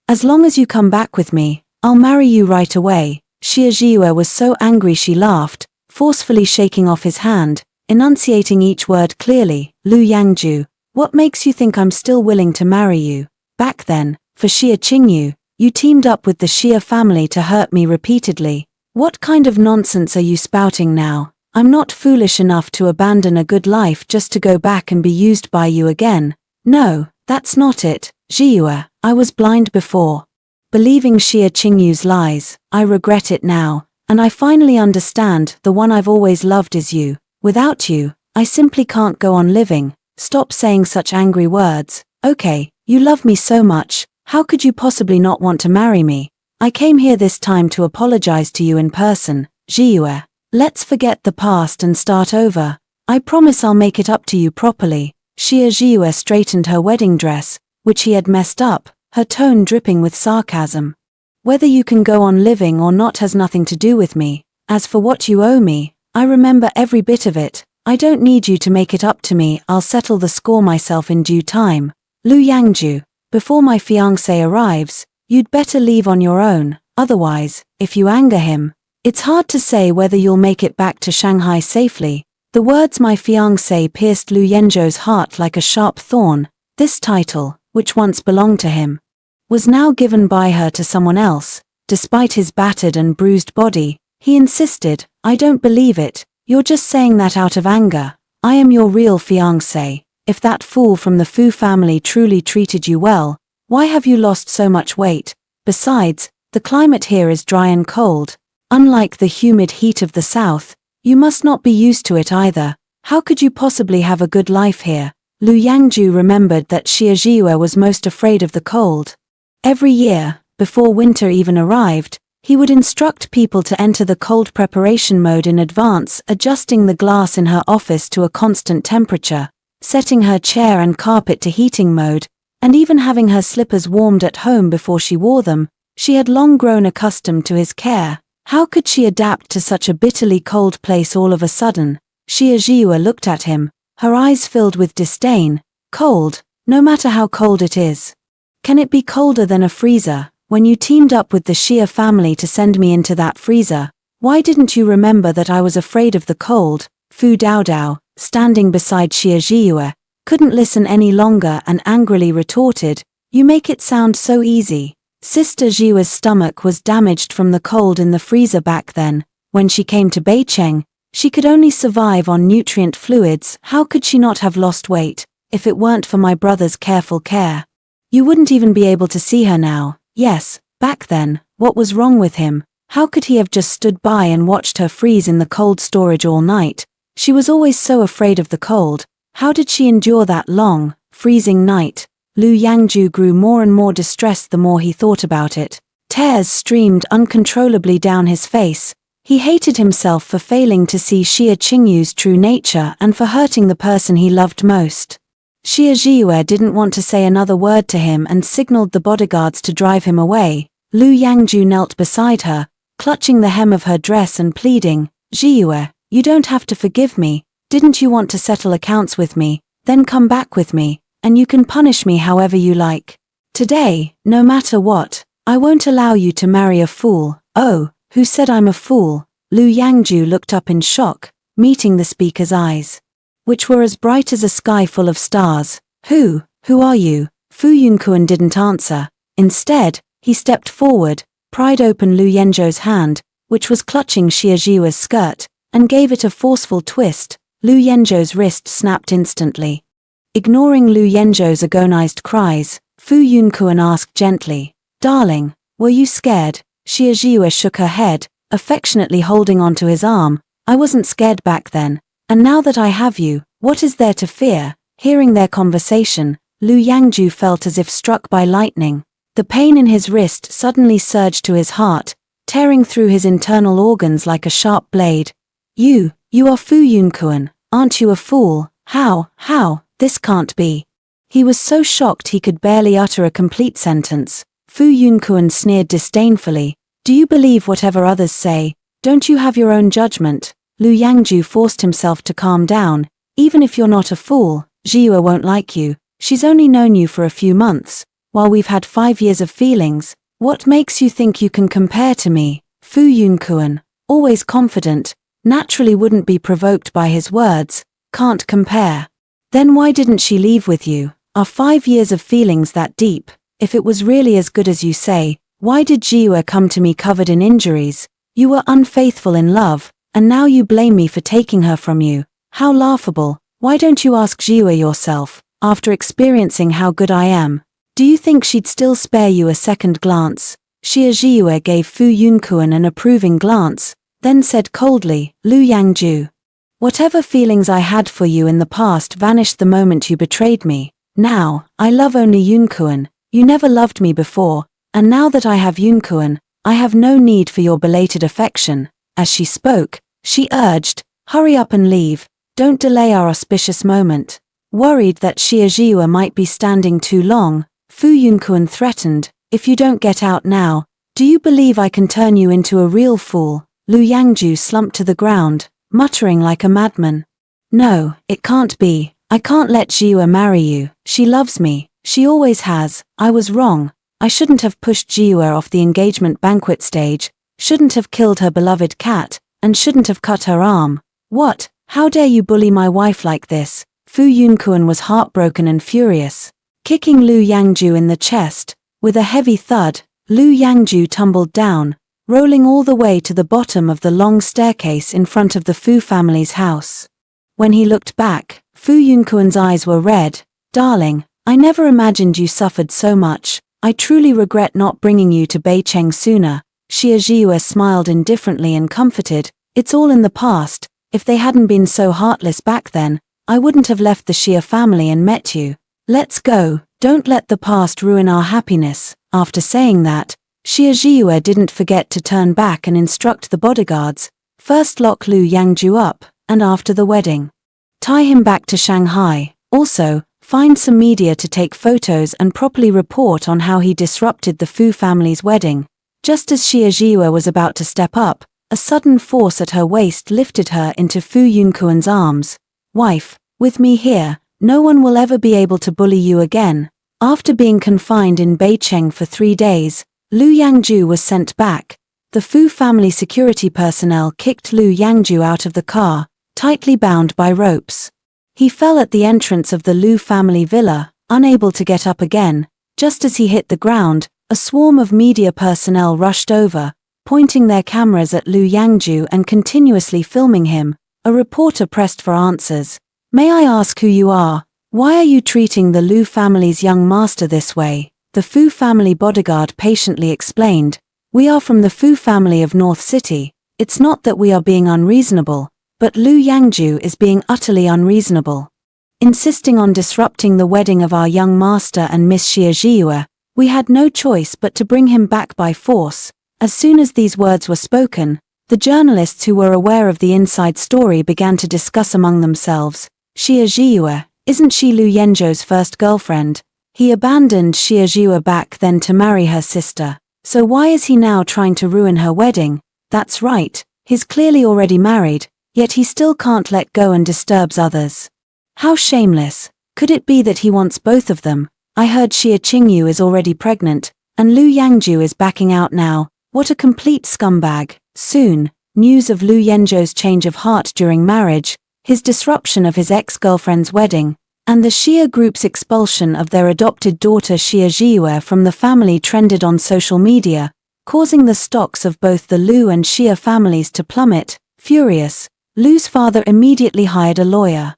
As long as you come back with me, I'll marry you right away." Xie Jiyue was so angry she laughed, forcefully shaking off his hand, enunciating each word clearly. "Lu Yangju, what makes you think I'm still willing to marry you? Back then, for Xie Qingyu, you teamed up with the Xie family to hurt me repeatedly. What kind of nonsense are you spouting now? I'm not foolish enough to abandon a good life just to go back and be used by you again. No, that's not it, Jiyue. I was blind before, believing Xie Qingyu's lies. I regret it now, and I finally understand the one I've always loved is you. Without you, I simply can't go on living." "Stop saying such angry words. Okay, you love me so much, how could you possibly not want to marry me? I came here this time to apologize to you in person, Jiyue. Let's forget the past and start over. I promise I'll make it up to you properly." Xie Jiyue straightened her wedding dress, which he had messed up, her tone dripping with sarcasm. "Whether you can go on living or not has nothing to do with me. As for what you owe me, I remember every bit of it. I don't need you to make it up to me, I'll settle the score myself in due time. Lu Yangju, before my fiancé arrives, you'd better leave on your own, otherwise, if you anger him, it's hard to say whether you'll make it back to Shanghai safely." The words "my fiancé" pierced Lu Yangju's heart like a sharp thorn. This title, which once belonged to him, was now given by her to someone else. Despite his battered and bruised body, he insisted, "I don't believe it. You're just saying that out of anger. I am your real fiancé. If that fool from the Fu family truly treated you well, why have you lost so much weight? Besides, the climate here is dry and cold. Unlike the humid heat of the south, you must not be used to it either. How could you possibly have a good life here?" Lu Yangju remembered that Xie Jiyue was most afraid of the cold. Every year, before winter even arrived, he would instruct people to enter the cold preparation mode in advance, adjusting the glass in her office to a constant temperature, setting her chair and carpet to heating mode, and even having her slippers warmed at home before she wore them. She had long grown accustomed to his care. How could she adapt to such a bitterly cold place all of a sudden? Xie Jiyue looked at him, her eyes filled with disdain. "Cold, no matter how cold it is. Can it be colder than a freezer? When you teamed up with the Xie family to send me into that freezer, why didn't you remember that I was afraid of the cold?" Fu Daodao, standing beside Xie Jiyue, couldn't listen any longer and angrily retorted, "You make it sound so easy. Sister Jiwa's stomach was damaged from the cold in the freezer back then. When she came to Beicheng, she could only survive on nutrient fluids. How could she not have lost weight, if it weren't for my brother's careful care? You wouldn't even be able to see her now." Yes, back then, what was wrong with him? How could he have just stood by and watched her freeze in the cold storage all night? She was always so afraid of the cold. How did she endure that long, freezing night? Lu Yangju grew more and more distressed the more he thought about it. Tears streamed uncontrollably down his face. He hated himself for failing to see Xie Qingyu's true nature and for hurting the person he loved most. Xie Jiyue didn't want to say another word to him and signaled the bodyguards to drive him away. Lu Yangju knelt beside her, clutching the hem of her dress and pleading, "Jiyue, you don't have to forgive me. Didn't you want to settle accounts with me? Then come back with me, and you can punish me however you like. Today, no matter what, I won't allow you to marry a fool." "Oh, who said I'm a fool?" Lu Yangju looked up in shock, meeting the speaker's eyes, which were as bright as a sky full of stars. Who are you?" Fu Yunkuan didn't answer. Instead, he stepped forward, pried open Lu Yenzhou's hand, which was clutching Xie Zhiu's skirt, and gave it a forceful twist. Lu Yenzhou's wrist snapped instantly. Ignoring Lu Yenzhou's agonized cries, Fu Yunkuan asked gently, "Darling, were you scared?" Xie Zhiu shook her head, affectionately holding onto his arm. "I wasn't scared back then, and now that I have you, what is there to fear?" Hearing their conversation, Lu Yangju felt as if struck by lightning. The pain in his wrist suddenly surged to his heart, tearing through his internal organs like a sharp blade. You are Fu Yunkuan, aren't you a fool? How, this can't be." He was so shocked he could barely utter a complete sentence. Fu Yunkuan sneered disdainfully. "Do you believe whatever others say? Don't you have your own judgment?" Lu Yangju forced himself to calm down. "Even if you're not a fool, Zhiyu won't like you. She's only known you for a few months, while we've had 5 years of feelings. What makes you think you can compare to me?" Fu Yunkuan, always confident, naturally wouldn't be provoked by his words. "Can't compare. Then why didn't she leave with you? Are 5 years of feelings that deep? If it was really as good as you say, why did Zhiyu come to me covered in injuries? You were unfaithful in love, and now you blame me for taking her from you. How laughable. Why don't you ask Zhiyu yourself, after experiencing how good I am? Do you think she'd still spare you a second glance?" Xie Zhiyu gave Fu Yunkuan an approving glance, then said coldly, "Lu Yangju, whatever feelings I had for you in the past vanished the moment you betrayed me. Now, I love only Yunkuan. You never loved me before, and now that I have Yunkuan, I have no need for your belated affection." As she spoke, she urged, "Hurry up and leave. Don't delay our auspicious moment." Worried that Xie Zhiyu might be standing too long, Fu Yunkuan threatened, "If you don't get out now, do you believe I can turn you into a real fool?" Lu Yangju slumped to the ground, muttering like a madman. "No, it can't be. I can't let Zhiyu marry you. She loves me. She always has. I was wrong. I shouldn't have pushed Zhiyu off the engagement banquet stage, shouldn't have killed her beloved cat, and shouldn't have cut her arm. What? How dare you bully my wife like this?" Fu Yunkuan was heartbroken and furious. Kicking Lu Yangju in the chest, with a heavy thud, Lu Yangju tumbled down, rolling all the way to the bottom of the long staircase in front of the Fu family's house. When he looked back, Fu Yunkuan's eyes were red. "Darling, I never imagined you suffered so much. I truly regret not bringing you to Beicheng sooner." Xie Zhiyu smiled indifferently and comforted, "It's all in the past. If they hadn't been so heartless back then, I wouldn't have left the Xie family and met you. Let's go, don't let the past ruin our happiness." After saying that, Xie Zhiyu didn't forget to turn back and instruct the bodyguards, "First lock Lu Yangju up, and after the wedding, tie him back to Shanghai. Also, find some media to take photos and properly report on how he disrupted the Fu family's wedding." Just as Xie Zhiyu was about to step up, a sudden force at her waist lifted her into Fu Yunkuan's arms. "Wife, with me here, no one will ever be able to bully you again." After being confined in Beicheng for 3 days, Lu Yangju was sent back. The Fu family security personnel kicked Lu Yangju out of the car, tightly bound by ropes. He fell at the entrance of the Lu family villa, unable to get up again. Just as he hit the ground, a swarm of media personnel rushed over, pointing their cameras at Lu Yangju and continuously filming him. A reporter pressed for answers. "May I ask who you are? Why are you treating the Lu family's young master this way?" The Fu family bodyguard patiently explained, "We are from the Fu family of North City. It's not that we are being unreasonable, but Lu Yangju is being utterly unreasonable, insisting on disrupting the wedding of our young master and Miss Xie Zhiyu. We had no choice but to bring him back by force." As soon as these words were spoken, the journalists who were aware of the inside story began to discuss among themselves. "Xie Zhiyu, isn't she Lu Yenzhou's first girlfriend? He abandoned Xie Zhiyu back then to marry her sister. So why is he now trying to ruin her wedding? That's right, he's clearly already married, yet he still can't let go and disturbs others. How shameless. Could it be that he wants both of them? I heard Xie Qingyu is already pregnant, and Lu Yangju is backing out now. What a complete scumbag." Soon, news of Lu Yenzhou's change of heart during marriage, his disruption of his ex-girlfriend's wedding, and the Xie group's expulsion of their adopted daughter Xie Zhiyu from the family trended on social media. causing the stocks of both the Lu and Xia families to plummet. Furious, Lu's father immediately hired a lawyer,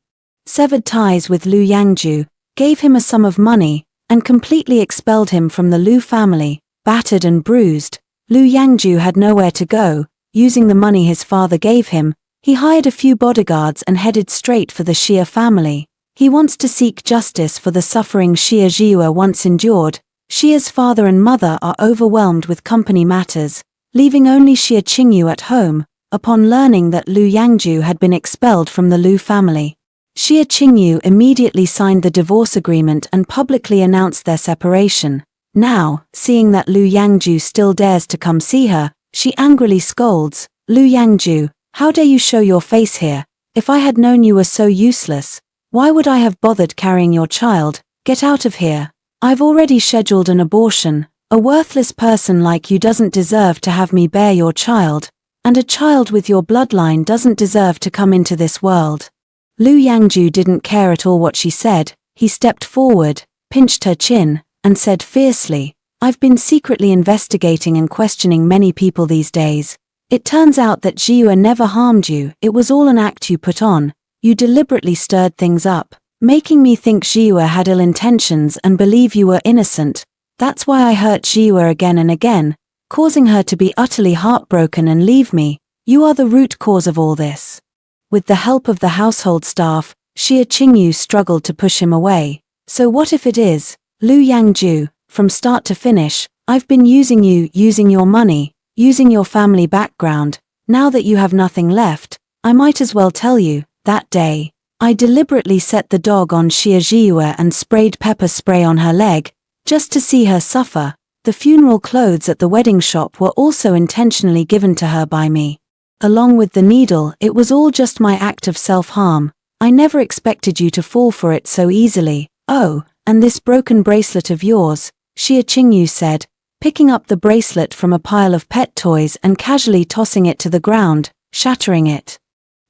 severed ties with Lu Yangju, gave him a sum of money, and completely expelled him from the Lu family. Battered and bruised, Lu Yangju had nowhere to go. Using the money his father gave him, he hired a few bodyguards and headed straight for the Xia family. He wants to seek justice for the suffering Xia Jiwa once endured. Xia's father and mother are overwhelmed with company matters, leaving only Xia Qingyu at home, upon learning that Lu Yangju had been expelled from the Lu family. Xia Qingyu immediately signed the divorce agreement and publicly announced their separation. Now, seeing that Lu Yangju still dares to come see her, she angrily scolds, "Lu Yangju, how dare you show your face here? If I had known you were so useless, why would I have bothered carrying your child? Get out of here. I've already scheduled an abortion. A worthless person like you doesn't deserve to have me bear your child, and a child with your bloodline doesn't deserve to come into this world." Lu Yangju didn't care at all what she said. He stepped forward, pinched her chin, and said fiercely, "I've been secretly investigating and questioning many people these days. It turns out that Jiwa never harmed you. It was all an act you put on. You deliberately stirred things up, making me think Jiwa had ill intentions and believe you were innocent. That's why I hurt Jiwa again and again, causing her to be utterly heartbroken and leave me. You are the root cause of all this." With the help of the household staff, Xia Qingyu struggled to push him away. "So what if it is? Lu Yangju, from start to finish, I've been using you, using your money, using your family background. Now that you have nothing left, I might as well tell you, that day, I deliberately set the dog on Xia Jiwa and sprayed pepper spray on her leg, just to see her suffer. The funeral clothes at the wedding shop were also intentionally given to her by me. Along with the needle, it was all just my act of self-harm. I never expected you to fall for it so easily. Oh, and this broken bracelet of yours," Xia Qingyu said, picking up the bracelet from a pile of pet toys and casually tossing it to the ground, shattering it.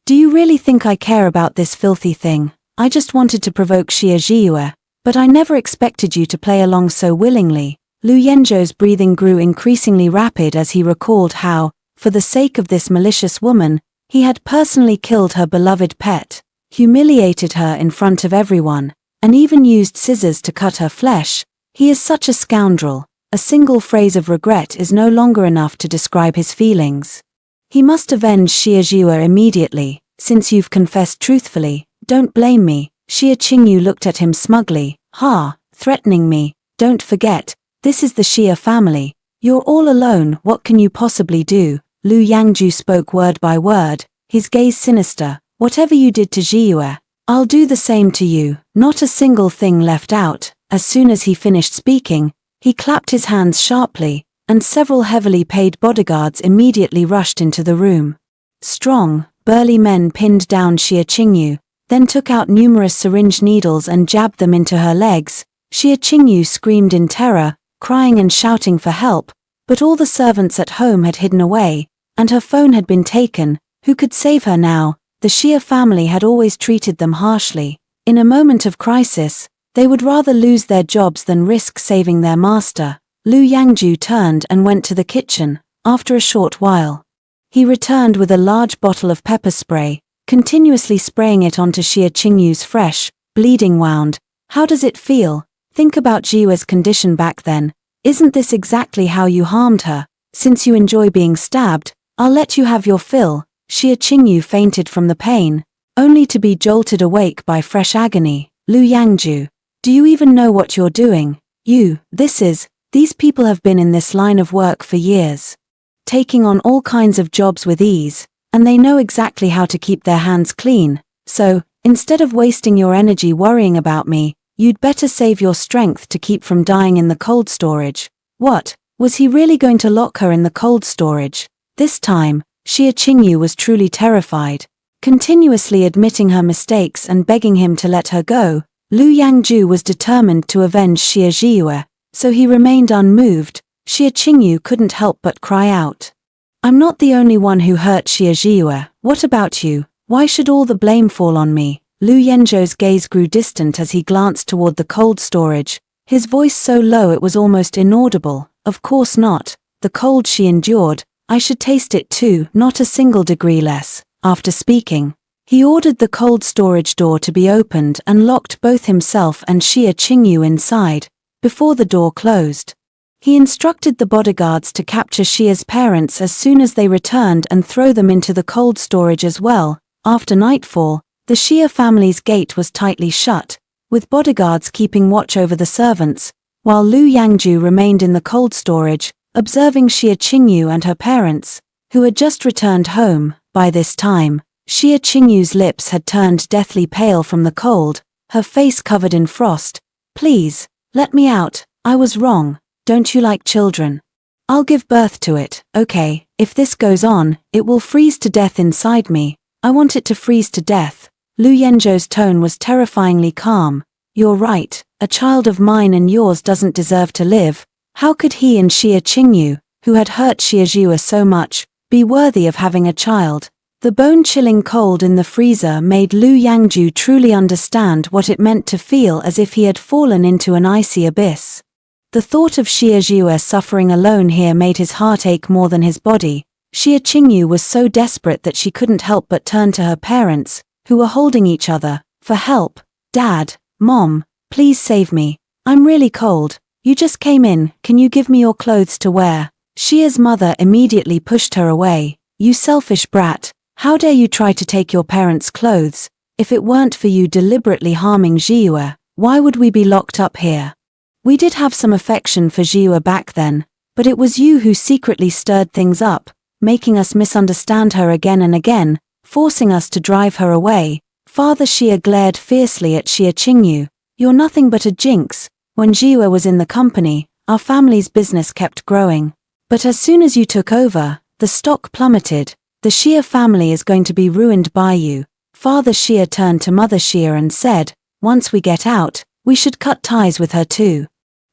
"Do you really think I care about this filthy thing? I just wanted to provoke Xia Jiwa, but I never expected you to play along so willingly." Lu Yenzhou's breathing grew increasingly rapid as he recalled how, for the sake of this malicious woman, he had personally killed her beloved pet, humiliated her in front of everyone, and even used scissors to cut her flesh. He is such a scoundrel. A single phrase of regret is no longer enough to describe his feelings. He must avenge Xia Jiwa immediately. "Since you've confessed truthfully, don't blame me." Xia Qingyu looked at him smugly. "Ha, threatening me? Don't forget, this is the Xia family. You're all alone. What can you possibly do?" Lu Yangju spoke word by word, his gaze sinister. "Whatever you did to Jiwa, I'll do the same to you. Not a single thing left out." As soon as he finished speaking, he clapped his hands sharply, and several heavily paid bodyguards immediately rushed into the room. Strong, burly men pinned down Xia Qingyu, then took out numerous syringe needles and jabbed them into her legs. Xia Qingyu screamed in terror, crying and shouting for help, but all the servants at home had hidden away, and her phone had been taken. Who could save her now? The Xia family had always treated them harshly. In a moment of crisis, they would rather lose their jobs than risk saving their master. Lu Yangju turned and went to the kitchen. After a short while, he returned with a large bottle of pepper spray, continuously spraying it onto Xia Qingyu's fresh, bleeding wound. "How does it feel? Think about Jiwa's condition back then. Isn't this exactly how you harmed her? Since you enjoy being stabbed, I'll let you have your fill." Xia Qingyu fainted from the pain, only to be jolted awake by fresh agony. "Lu Yangju, do you even know what you're doing? These people have been in this line of work for years, taking on all kinds of jobs with ease, and they know exactly how to keep their hands clean. So, instead of wasting your energy worrying about me, you'd better save your strength to keep from dying in the cold storage." What? Was he really going to lock her in the cold storage? This time, Xia Qingyu was truly terrified. Continuously admitting her mistakes and begging him to let her go, Lu Yangju was determined to avenge Xia Jiwa, so he remained unmoved. Xia Qingyu couldn't help but cry out, "I'm not the only one who hurt Xia Jiwa. What about you? Why should all the blame fall on me?" Lu Yenzhou's gaze grew distant as he glanced toward the cold storage, his voice so low it was almost inaudible. "Of course not. the cold she endured, I should taste it too, not a single degree less. After speaking, he ordered the cold storage door to be opened and locked both himself and Xia Qingyu inside. Before the door closed, he instructed the bodyguards to capture Xia's parents as soon as they returned and throw them into the cold storage as well. After nightfall, the Xia family's gate was tightly shut, with bodyguards keeping watch over the servants, while Lu Yangju remained in the cold storage, observing Xia Qingyu and her parents, who had just returned home. By this time, Xia Qingyu's lips had turned deathly pale from the cold, her face covered in frost. "Please, let me out, I was wrong, don't you like children? I'll give birth to it, okay? If this goes on, it will freeze to death inside me. I want it to freeze to death." Lu Yenzhou's tone was terrifyingly calm. "You're right, a child of mine and yours doesn't deserve to live. How could he and Xia Qingyu, who had hurt Xia Zhua so much, be worthy of having a child?" The bone-chilling cold in the freezer made Lu Yangju truly understand what it meant to feel as if he had fallen into an icy abyss. The thought of Xia Zhua suffering alone here made his heart ache more than his body. Xia Qingyu was so desperate that she couldn't help but turn to her parents, who were holding each other, for help. "Dad, Mom, please save me. I'm really cold. You just came in, can you give me your clothes to wear?" Xia's mother immediately pushed her away. "You selfish brat, how dare you try to take your parents' clothes? If it weren't for you deliberately harming Zhiyue, why would we be locked up here? We did have some affection for Zhiyue back then, but it was you who secretly stirred things up, making us misunderstand her again and again, forcing us to drive her away." Father Xia glared fiercely at Xia Qingyu. "You're nothing but a jinx. When Zhiyue was in the company, our family's business kept growing. But as soon as you took over, the stock plummeted. The Xia family is going to be ruined by you." Father Xia turned to Mother Xia and said, "Once we get out, we should cut ties with her too.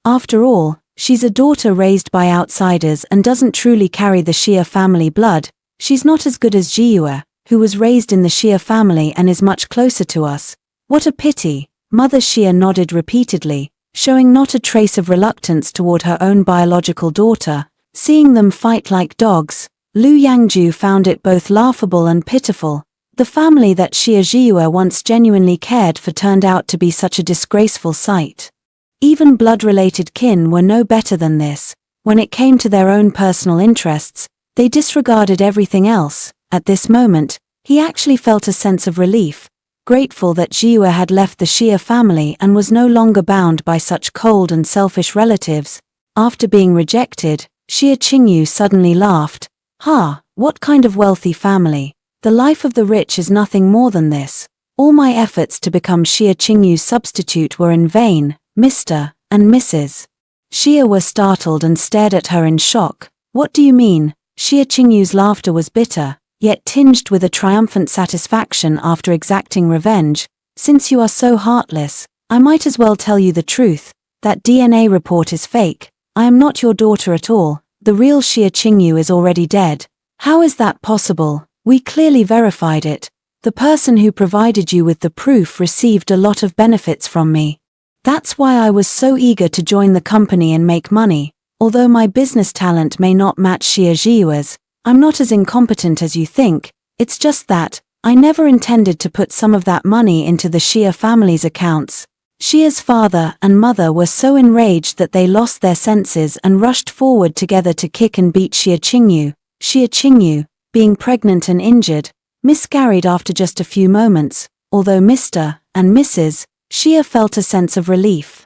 After all, she's a daughter raised by outsiders and doesn't truly carry the Xia family blood. She's not as good as Zhiyue, who was raised in the Xia family and is much closer to us." "What a pity." Mother Xia nodded repeatedly, showing not a trace of reluctance toward her own biological daughter. Seeing them fight like dogs, Lu Yangju found it both laughable and pitiful. The family that Xia Zhiyue once genuinely cared for turned out to be such a disgraceful sight. Even blood-related kin were no better than this. When it came to their own personal interests, they disregarded everything else. At this moment, he actually felt a sense of relief, grateful that Zhiyue had left the Xia family and was no longer bound by such cold and selfish relatives. After being rejected, Xia Qingyu suddenly laughed. "Ha, what kind of wealthy family? The life of the rich is nothing more than this. All my efforts to become Xia Qingyu's substitute were in vain, Mr. and Mrs." Xia were startled and stared at her in shock. "What do you mean?" Xia Qingyu's laughter was bitter, yet tinged with a triumphant satisfaction after exacting revenge. "Since you are so heartless, I might as well tell you the truth. That DNA report is fake. I am not your daughter at all. The real Xia Qingyu is already dead." "How is that possible? We clearly verified it. The person who provided you with the proof received a lot of benefits from me. That's why I was so eager to join the company and make money. Although my business talent may not match Xia Zhiyue's, I'm not as incompetent as you think. It's just that I never intended to put some of that money into the Xia family's accounts." Xia's father and mother were so enraged that they lost their senses and rushed forward together to kick and beat Xia Qingyu. Xia Qingyu, being pregnant and injured, miscarried after just a few moments. Although Mr. and Mrs. Xia felt a sense of relief.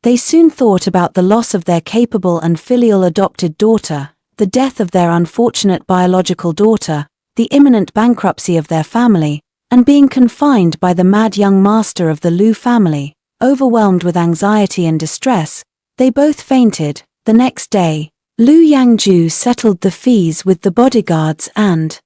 They soon thought about the loss of their capable and filial adopted daughter, the death of their unfortunate biological daughter, the imminent bankruptcy of their family, and being confined by the mad young master of the Lu family. Overwhelmed with anxiety and distress, they both fainted. The next day, Lu Yangju settled the fees with the bodyguards and,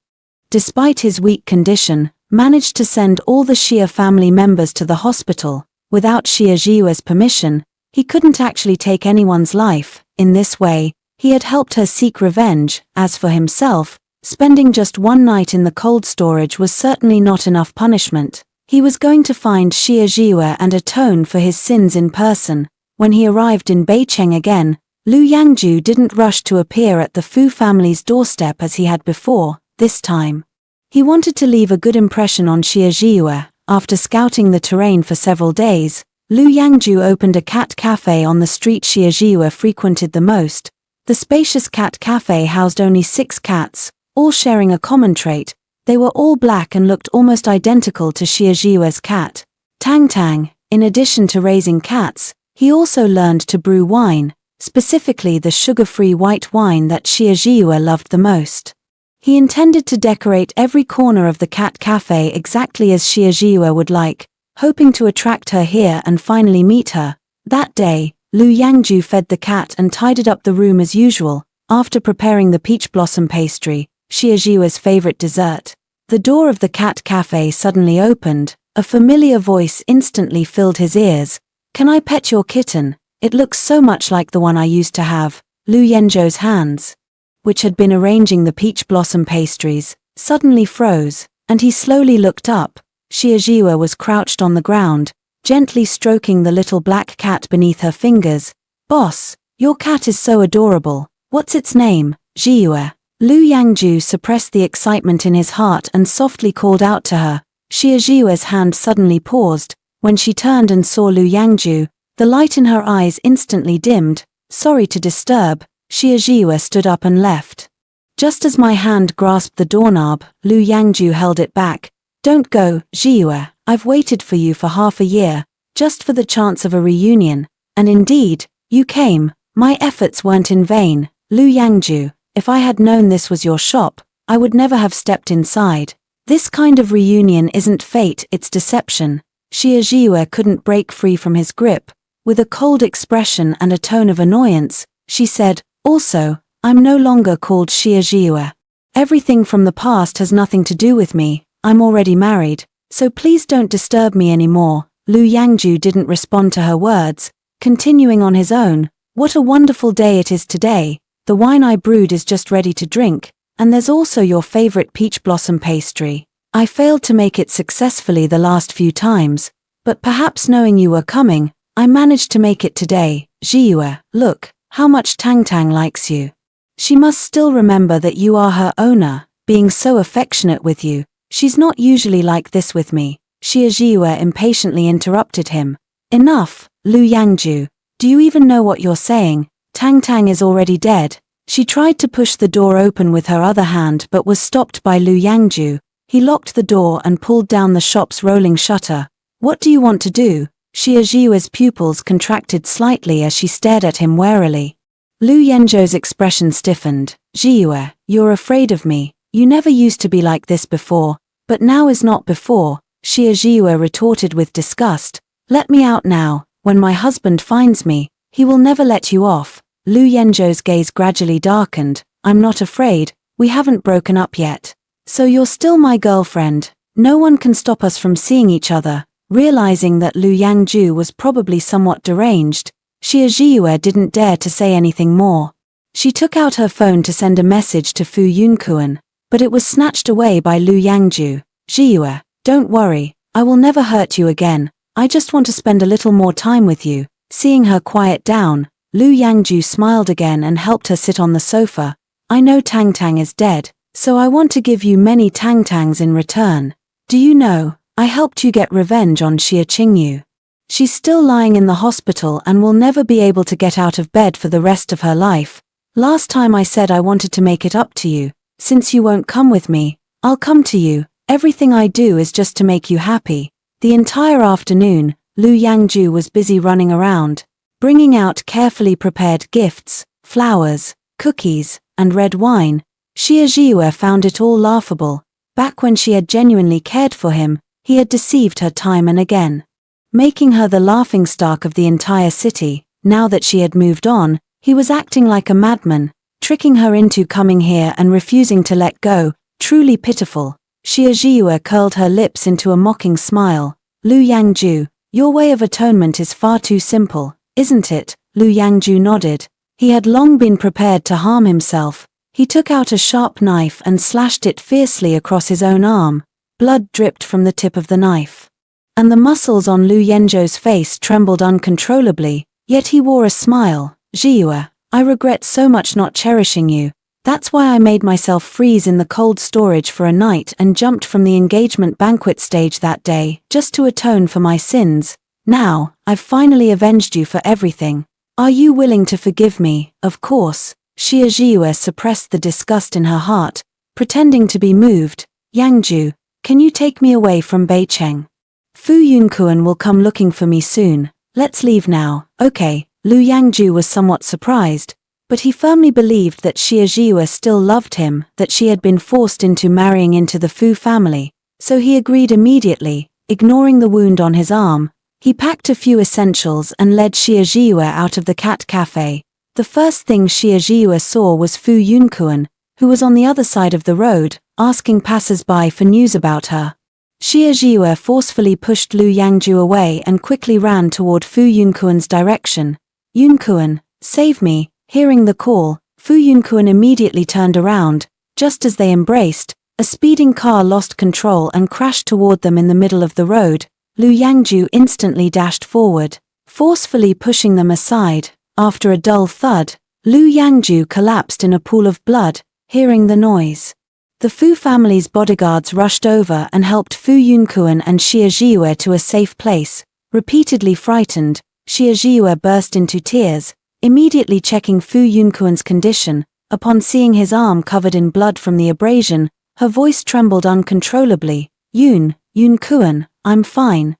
despite his weak condition, managed to send all the Xia family members to the hospital. Without Xia Zhiyue's permission, he couldn't actually take anyone's life. In this way, he had helped her seek revenge. As for himself, spending just one night in the cold storage was certainly not enough punishment. He was going to find Xia Zhiyue and atone for his sins in person. When he arrived in Beicheng again, Lu Yangju didn't rush to appear at the Fu family's doorstep as he had before. This time, he wanted to leave a good impression on Xie Zhiyue. After scouting the terrain for several days, Lu Yangju opened a cat cafe on the street Xie Zhiyue frequented the most. The spacious cat cafe housed only 6 cats, all sharing a common trait. They were all black and looked almost identical to Xie Zhiyue's cat, Tang Tang. In addition to raising cats, he also learned to brew wine, specifically the sugar-free white wine that Xie Zhiyue loved the most. He intended to decorate every corner of the cat cafe exactly as Xie Zhiyue would like, hoping to attract her here and finally meet her. That day, Lu Yangju fed the cat and tidied up the room as usual. After preparing the peach blossom pastry, Xie Zhiyue's favorite dessert, the door of the cat cafe suddenly opened. A familiar voice instantly filled his ears. "Can I pet your kitten? It looks so much like the one I used to have." Lu Yangju's hands, which had been arranging the peach blossom pastries, suddenly froze, and he slowly looked up. Xie Zhiyue was crouched on the ground, gently stroking the little black cat beneath her fingers. "Boss, your cat is so adorable. What's its name?" "Zhiyue." Lu Yangju suppressed the excitement in his heart and softly called out to her. Xie Zhiyue's hand suddenly paused. When she turned and saw Lu Yangju, the light in her eyes instantly dimmed. "Sorry to disturb." Xie Zhiyue stood up and left. Just as my hand grasped the doorknob, Lu Yangju held it back. "Don't go, Zhiyue. I've waited for you for half a year, just for the chance of a reunion. And indeed, you came. My efforts weren't in vain." "Lu Yangju, if I had known this was your shop, I would never have stepped inside. This kind of reunion isn't fate, it's deception." Xie Zhiyue couldn't break free from his grip. With a cold expression and a tone of annoyance, she said, "Also, I'm no longer called Xie Zhiyue. Everything from the past has nothing to do with me. I'm already married, so please don't disturb me anymore." Lu Yangju didn't respond to her words, continuing on his own. "What a wonderful day it is today. The wine I brewed is just ready to drink. And there's also your favorite peach blossom pastry. I failed to make it successfully the last few times, but perhaps knowing you were coming, I managed to make it today. Zhiyue, look, how much Tang Tang likes you. She must still remember that you are her owner, being so affectionate with you. She's not usually like this with me." Xie Zhiyue impatiently interrupted him. "Enough, Lu Yangju. Do you even know what you're saying? Tang Tang is already dead." She tried to push the door open with her other hand but was stopped by Lu Yangju. He locked the door and pulled down the shop's rolling shutter. "What do you want to do?" Xie Zhiyue's pupils contracted slightly as she stared at him warily. Lu Yangju's expression stiffened. "Zhiyue, you're afraid of me. You never used to be like this before, but now is not before." Xie Zhiyue retorted with disgust. "Let me out now. When my husband finds me, he will never let you off." Lu Yangju's gaze gradually darkened. "I'm not afraid. We haven't broken up yet. So you're still my girlfriend. No one can stop us from seeing each other." Realizing that Lu Yangju was probably somewhat deranged, Xie Zhiyue didn't dare to say anything more. She took out her phone to send a message to Fu Yunkuan, but it was snatched away by Lu Yangju. "Zhiyue, don't worry. I will never hurt you again. I just want to spend a little more time with you." Seeing her quiet down, Lu Yangju smiled again and helped her sit on the sofa. "I know Tang Tang is dead, so I want to give you many Tang Tangs in return. Do you know, I helped you get revenge on Xie Qingyu. She's still lying in the hospital and will never be able to get out of bed for the rest of her life. Last time I said I wanted to make it up to you. Since you won't come with me, I'll come to you. Everything I do is just to make you happy." The entire afternoon, Lu Yangju was busy running around, bringing out carefully prepared gifts, flowers, cookies, and red wine. Xie Zhiyue found it all laughable. Back when she had genuinely cared for him, he had deceived her time and again, making her the laughingstock of the entire city. Now that she had moved on, he was acting like a madman, tricking her into coming here and refusing to let go. Truly pitiful. Xie Zhiyue curled her lips into a mocking smile. "Lu Yangju, your way of atonement is far too simple, isn't it?" Lu Yangju nodded. He had long been prepared to harm himself. He took out a sharp knife and slashed it fiercely across his own arm. Blood dripped from the tip of the knife, and the muscles on Lu Yangju's face trembled uncontrollably, yet he wore a smile. "Zhiyue, I regret so much not cherishing you. That's why I made myself freeze in the cold storage for a night and jumped from the engagement banquet stage that day, just to atone for my sins. Now, I've finally avenged you for everything. Are you willing to forgive me? Of course. Xia Zhiyue suppressed the disgust in her heart, pretending to be moved. Yangju, can you take me away from Beicheng? Fu Yunkuan will come looking for me soon. Let's leave now. Okay. Lu Yangju was somewhat surprised, but he firmly believed that Xia Zhiyue still loved him, that she had been forced into marrying into the Fu family, so he agreed immediately. Ignoring the wound on his arm, he packed a few essentials and led Xia Zhiyue out of the cat cafe. The first thing Xia Zhiyue saw was Fu Yunkuan, who was on the other side of the road, asking passers-by for news about her. Xia Zhiyue forcefully pushed Lu Yangju away and quickly ran toward Fu Yunkuan's direction. Yunkuan, save me. Hearing the call, Fu Yunkuan immediately turned around. Just as they embraced, a speeding car lost control and crashed toward them in the middle of the road. Lu Yangju instantly dashed forward, forcefully pushing them aside. After a dull thud, Lu Yangju collapsed in a pool of blood. Hearing the noise, the Fu family's bodyguards rushed over and helped Fu Yunkuan and Xia Zhiyue to a safe place. Repeatedly frightened, Xia Zhiyue burst into tears, immediately checking Fu Yunkuan's condition. Upon seeing his arm covered in blood from the abrasion, her voice trembled uncontrollably. Yunkuan, I'm fine.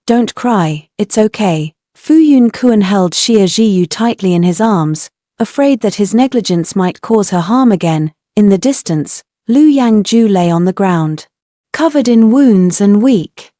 Don't cry, it's okay. Fu Yunkuan held Xia Zhiyue tightly in his arms, afraid that his negligence might cause her harm again. In the distance, Lu Yangju lay on the ground, covered in wounds and weak.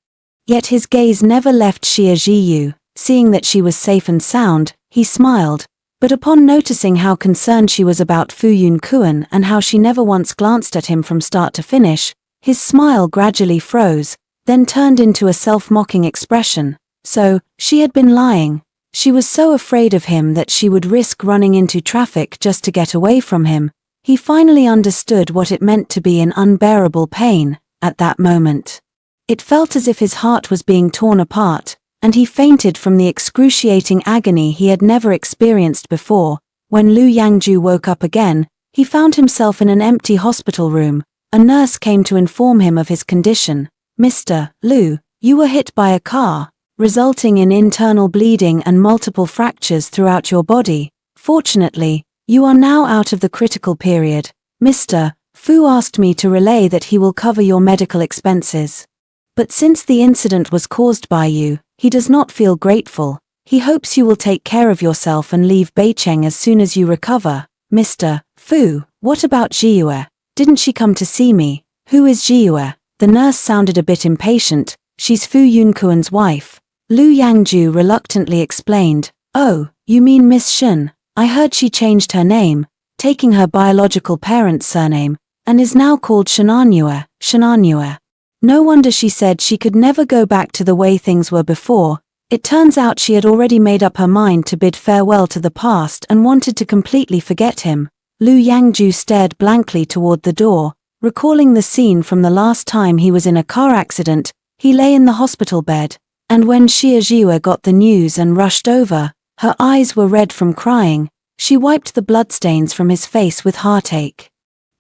Yet his gaze never left Xia Zhiyue. Seeing that she was safe and sound, he smiled, but upon noticing how concerned she was about Fu Yunkuan and how she never once glanced at him from start to finish, his smile gradually froze, then turned into a self-mocking expression. So, she had been lying. She was so afraid of him that she would risk running into traffic just to get away from him. He finally understood what it meant to be in unbearable pain. At that moment, it felt as if his heart was being torn apart, and he fainted from the excruciating agony he had never experienced before. When Lu Yangju woke up again, he found himself in an empty hospital room. A nurse came to inform him of his condition. Mr. Lu, you were hit by a car, resulting in internal bleeding and multiple fractures throughout your body. Fortunately, you are now out of the critical period. Mr. Fu asked me to relay that he will cover your medical expenses. But since the incident was caused by you, he does not feel grateful. He hopes you will take care of yourself and leave Beicheng as soon as you recover. Mr. Fu, what about Zhiyue? Didn't she come to see me? Who is Zhiyue? The nurse sounded a bit impatient. She's Fu Yunkuan's wife. Lu Yangju reluctantly explained. Oh, you mean Miss Shen? I heard she changed her name, taking her biological parents' surname, and is now called Shenanyue. No wonder she said she could never go back to the way things were before. It turns out she had already made up her mind to bid farewell to the past and wanted to completely forget him. Lu Yangju stared blankly toward the door, recalling the scene from the last time he was in a car accident. He lay in the hospital bed, and when Xia Zhiyue got the news and rushed over, her eyes were red from crying. She wiped the bloodstains from his face with heartache.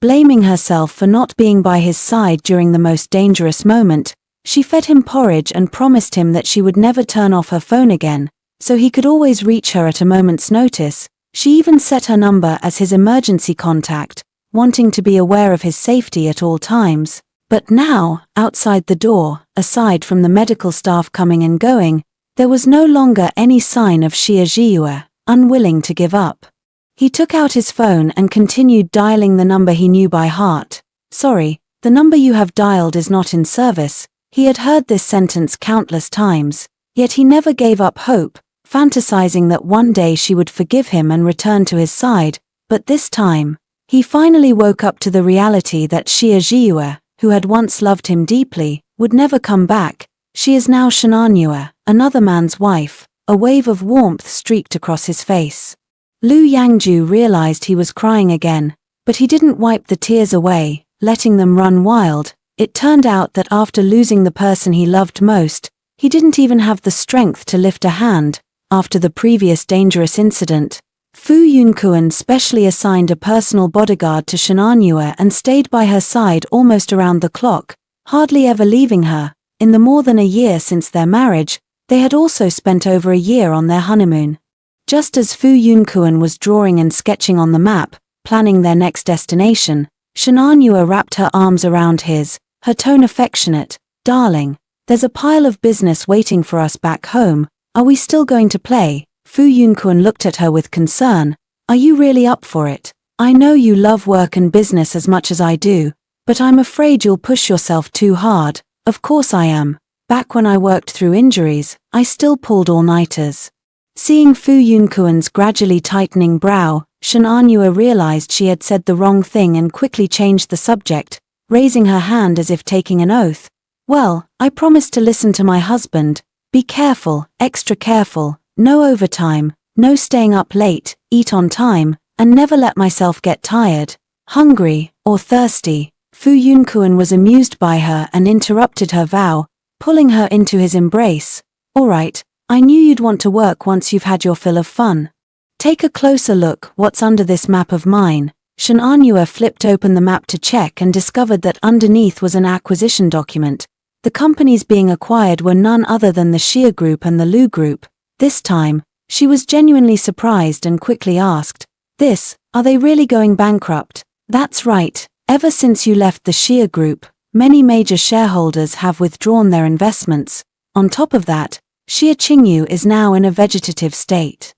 Blaming herself for not being by his side during the most dangerous moment, she fed him porridge and promised him that she would never turn off her phone again, so he could always reach her at a moment's notice. She even set her number as his emergency contact, wanting to be aware of his safety at all times. But now, outside the door, aside from the medical staff coming and going, there was no longer any sign of Xia Zhiyue. Unwilling to give up, he took out his phone and continued dialing the number he knew by heart. Sorry, the number you have dialed is not in service. He had heard this sentence countless times, yet he never gave up hope, fantasizing that one day she would forgive him and return to his side. But this time, he finally woke up to the reality that Xia Zhiyue, who had once loved him deeply, would never come back. She is now Shenanyue, another man's wife. A wave of warmth streaked across his face. Lu Yangju realized he was crying again, but he didn't wipe the tears away, letting them run wild. It turned out that after losing the person he loved most, he didn't even have the strength to lift a hand. After the previous dangerous incident, Fu Yunkuan specially assigned a personal bodyguard to Shenanyue and stayed by her side almost around the clock, hardly ever leaving her. In the more than a year since their marriage, they had also spent over a year on their honeymoon. Just as Fu Yunkuan was drawing and sketching on the map, planning their next destination, Shenanyue wrapped her arms around his, her tone affectionate. "Darling, there's a pile of business waiting for us back home. Are we still going to play?" Fu Yunkuan looked at her with concern. "Are you really up for it? I know you love work and business as much as I do, but I'm afraid you'll push yourself too hard." "Of course I am. Back when I worked through injuries, I still pulled all-nighters." Seeing Fu Yunkuan's gradually tightening brow, Shenanyue realized she had said the wrong thing and quickly changed the subject, raising her hand as if taking an oath. "Well, I promised to listen to my husband. Be careful, extra careful, no overtime, no staying up late, eat on time, and never let myself get tired, hungry, or thirsty." Fu Yunkuan was amused by her and interrupted her vow, pulling her into his embrace. "All right, I knew you'd want to work once you've had your fill of fun. Take a closer look, what's under this map of mine?" Shenanyue flipped open the map to check and discovered that underneath was an acquisition document. The companies being acquired were none other than the Xia Group and the Lu Group. This time, she was genuinely surprised and quickly asked, "Are they really going bankrupt?" "That's right. Ever since you left the Xia Group, many major shareholders have withdrawn their investments. On top of that, Xia Qingyu is now in a vegetative state.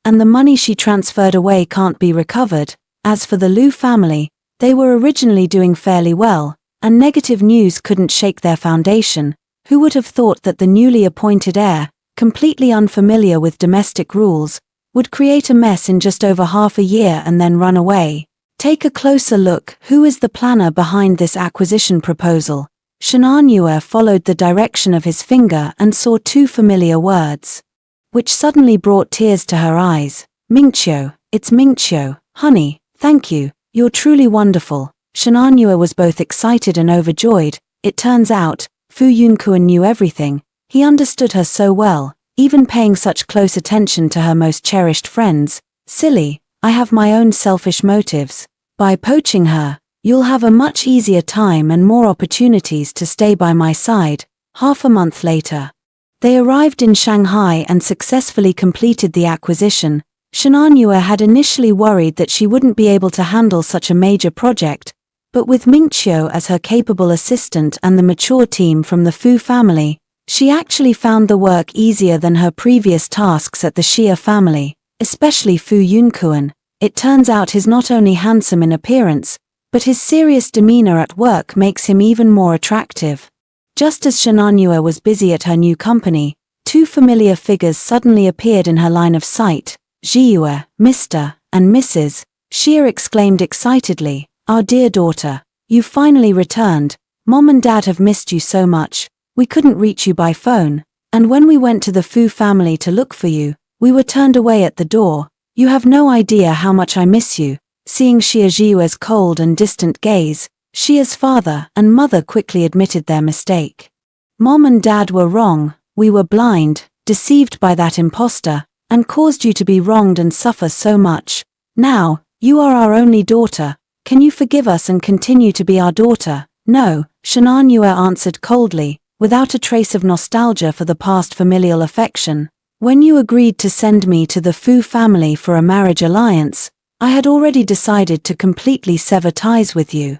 And the money she transferred away can't be recovered. As for the Lu family, they were originally doing fairly well, and negative news couldn't shake their foundation. Who would have thought that the newly appointed heir, completely unfamiliar with domestic rules, would create a mess in just over half a year and then run away? Take a closer look. Who is the planner behind this acquisition proposal?" Shenanyue followed the direction of his finger and saw two familiar words, which suddenly brought tears to her eyes. "Mingqiu, it's Mingqiu, honey, thank you, you're truly wonderful." Shenanyue was both excited and overjoyed. It turns out, Fu Yunkuan knew everything. He understood her so well, even paying such close attention to her most cherished friends. "Silly, I have my own selfish motives. By poaching her, you'll have a much easier time and more opportunities to stay by my side." Half a month later, they arrived in Shanghai and successfully completed the acquisition. Shenanyue had initially worried that she wouldn't be able to handle such a major project, but with Mingqiu as her capable assistant and the mature team from the Fu family, she actually found the work easier than her previous tasks at the Xia family, especially Fu Yunkuan. It turns out he's not only handsome in appearance, but his serious demeanor at work makes him even more attractive. Just as Shenanyue was busy at her new company, two familiar figures suddenly appeared in her line of sight. "Zhiyue, Mr. and Mrs. Xia exclaimed excitedly, "Our dear daughter, you finally returned. Mom and Dad have missed you so much. We couldn't reach you by phone, and when we went to the Fu family to look for you, we were turned away at the door. You have no idea how much I miss you." Seeing Xia Zhiyue's cold and distant gaze, Xia's father and mother quickly admitted their mistake. "Mom and Dad were wrong. We were blind, deceived by that imposter, and caused you to be wronged and suffer so much. Now, you are our only daughter. Can you forgive us and continue to be our daughter?" "No," Shenanyue answered coldly, without a trace of nostalgia for the past familial affection. "When you agreed to send me to the Fu family for a marriage alliance, I had already decided to completely sever ties with you.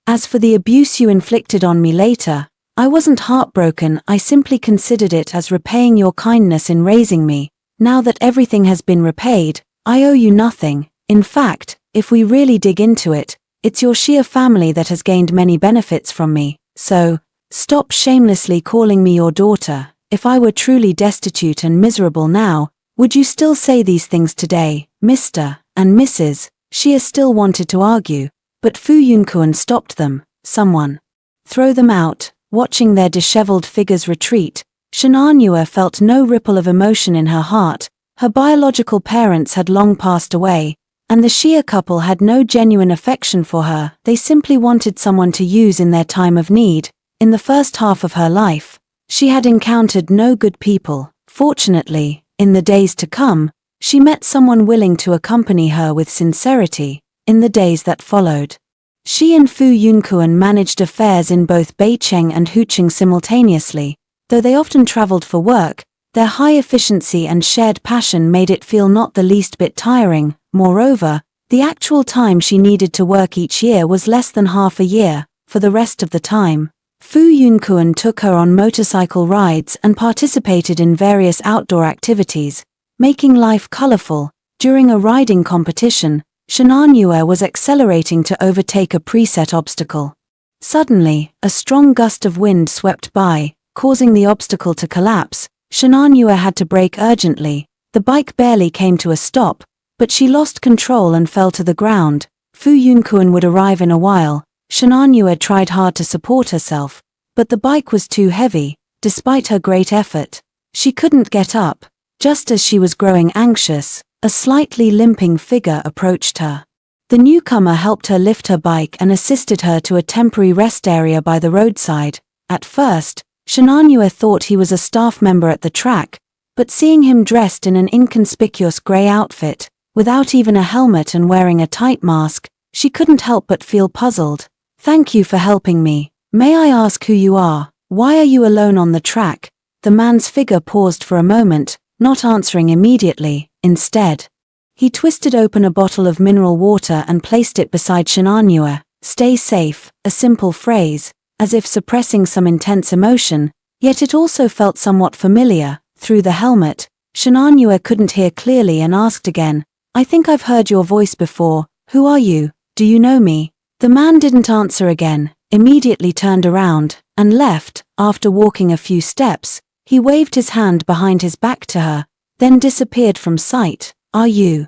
As for the abuse you inflicted on me later, I wasn't heartbroken. I simply considered it as repaying your kindness in raising me. Now that everything has been repaid, I owe you nothing. In fact, if we really dig into it, it's your Xia family that has gained many benefits from me. So, stop shamelessly calling me your daughter. If I were truly destitute and miserable now, would you still say these things today, Mr. and Mrs.?" Xia still wanted to argue, but Fu Yunkuan stopped them. "Someone throw them out." Watching their disheveled figures retreat, Shenanyue felt no ripple of emotion in her heart. Her biological parents had long passed away, and the Xia couple had no genuine affection for her. They simply wanted someone to use in their time of need. In the first half of her life, she had encountered no good people. Fortunately, in the days to come, she met someone willing to accompany her with sincerity. In the days that followed, she and Fu Yunkuan managed affairs in both Beicheng and Hucheng simultaneously. Though they often traveled for work, their high efficiency and shared passion made it feel not the least bit tiring. Moreover, the actual time she needed to work each year was less than half a year. For the rest of the time, Fu Yunkuan took her on motorcycle rides and participated in various outdoor activities, making life colorful. During a riding competition, Shenanyue was accelerating to overtake a preset obstacle. Suddenly, a strong gust of wind swept by, causing the obstacle to collapse. Shenanyue had to brake urgently. The bike barely came to a stop, but she lost control and fell to the ground. Fu Yunkuan would arrive in a while. Shenanyue tried hard to support herself, but the bike was too heavy. Despite her great effort, she couldn't get up. Just as she was growing anxious, a slightly limping figure approached her. The newcomer helped her lift her bike and assisted her to a temporary rest area by the roadside. At first, Shenanyue thought he was a staff member at the track, but seeing him dressed in an inconspicuous grey outfit, without even a helmet and wearing a tight mask, she couldn't help but feel puzzled. "Thank you for helping me. May I ask who you are? Why are you alone on the track?" The man's figure paused for a moment, not answering immediately. Instead, he twisted open a bottle of mineral water and placed it beside Shenanyue. "Stay safe," a simple phrase, as if suppressing some intense emotion, yet it also felt somewhat familiar. Through the helmet, Shenanyue couldn't hear clearly and asked again, "I think I've heard your voice before. Who are you? Do you know me?" The man didn't answer again, immediately turned around, and left. After walking a few steps, he waved his hand behind his back to her, then disappeared from sight. Are you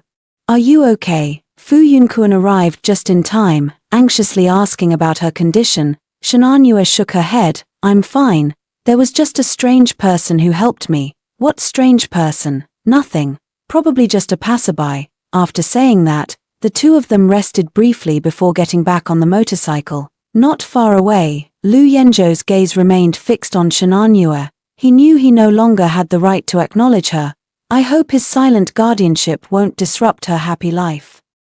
okay?" Fu Yunkuan arrived just in time, anxiously asking about her condition. Shenanyue shook her head. "I'm fine. There was just a strange person who helped me." "What strange person?" "Nothing. Probably just a passerby." After saying that, the two of them rested briefly before getting back on the motorcycle. Not far away, Lu Yenzhou's gaze remained fixed on Shenanyue. He knew he no longer had the right to acknowledge her. I hope his silent guardianship won't disrupt her happy life.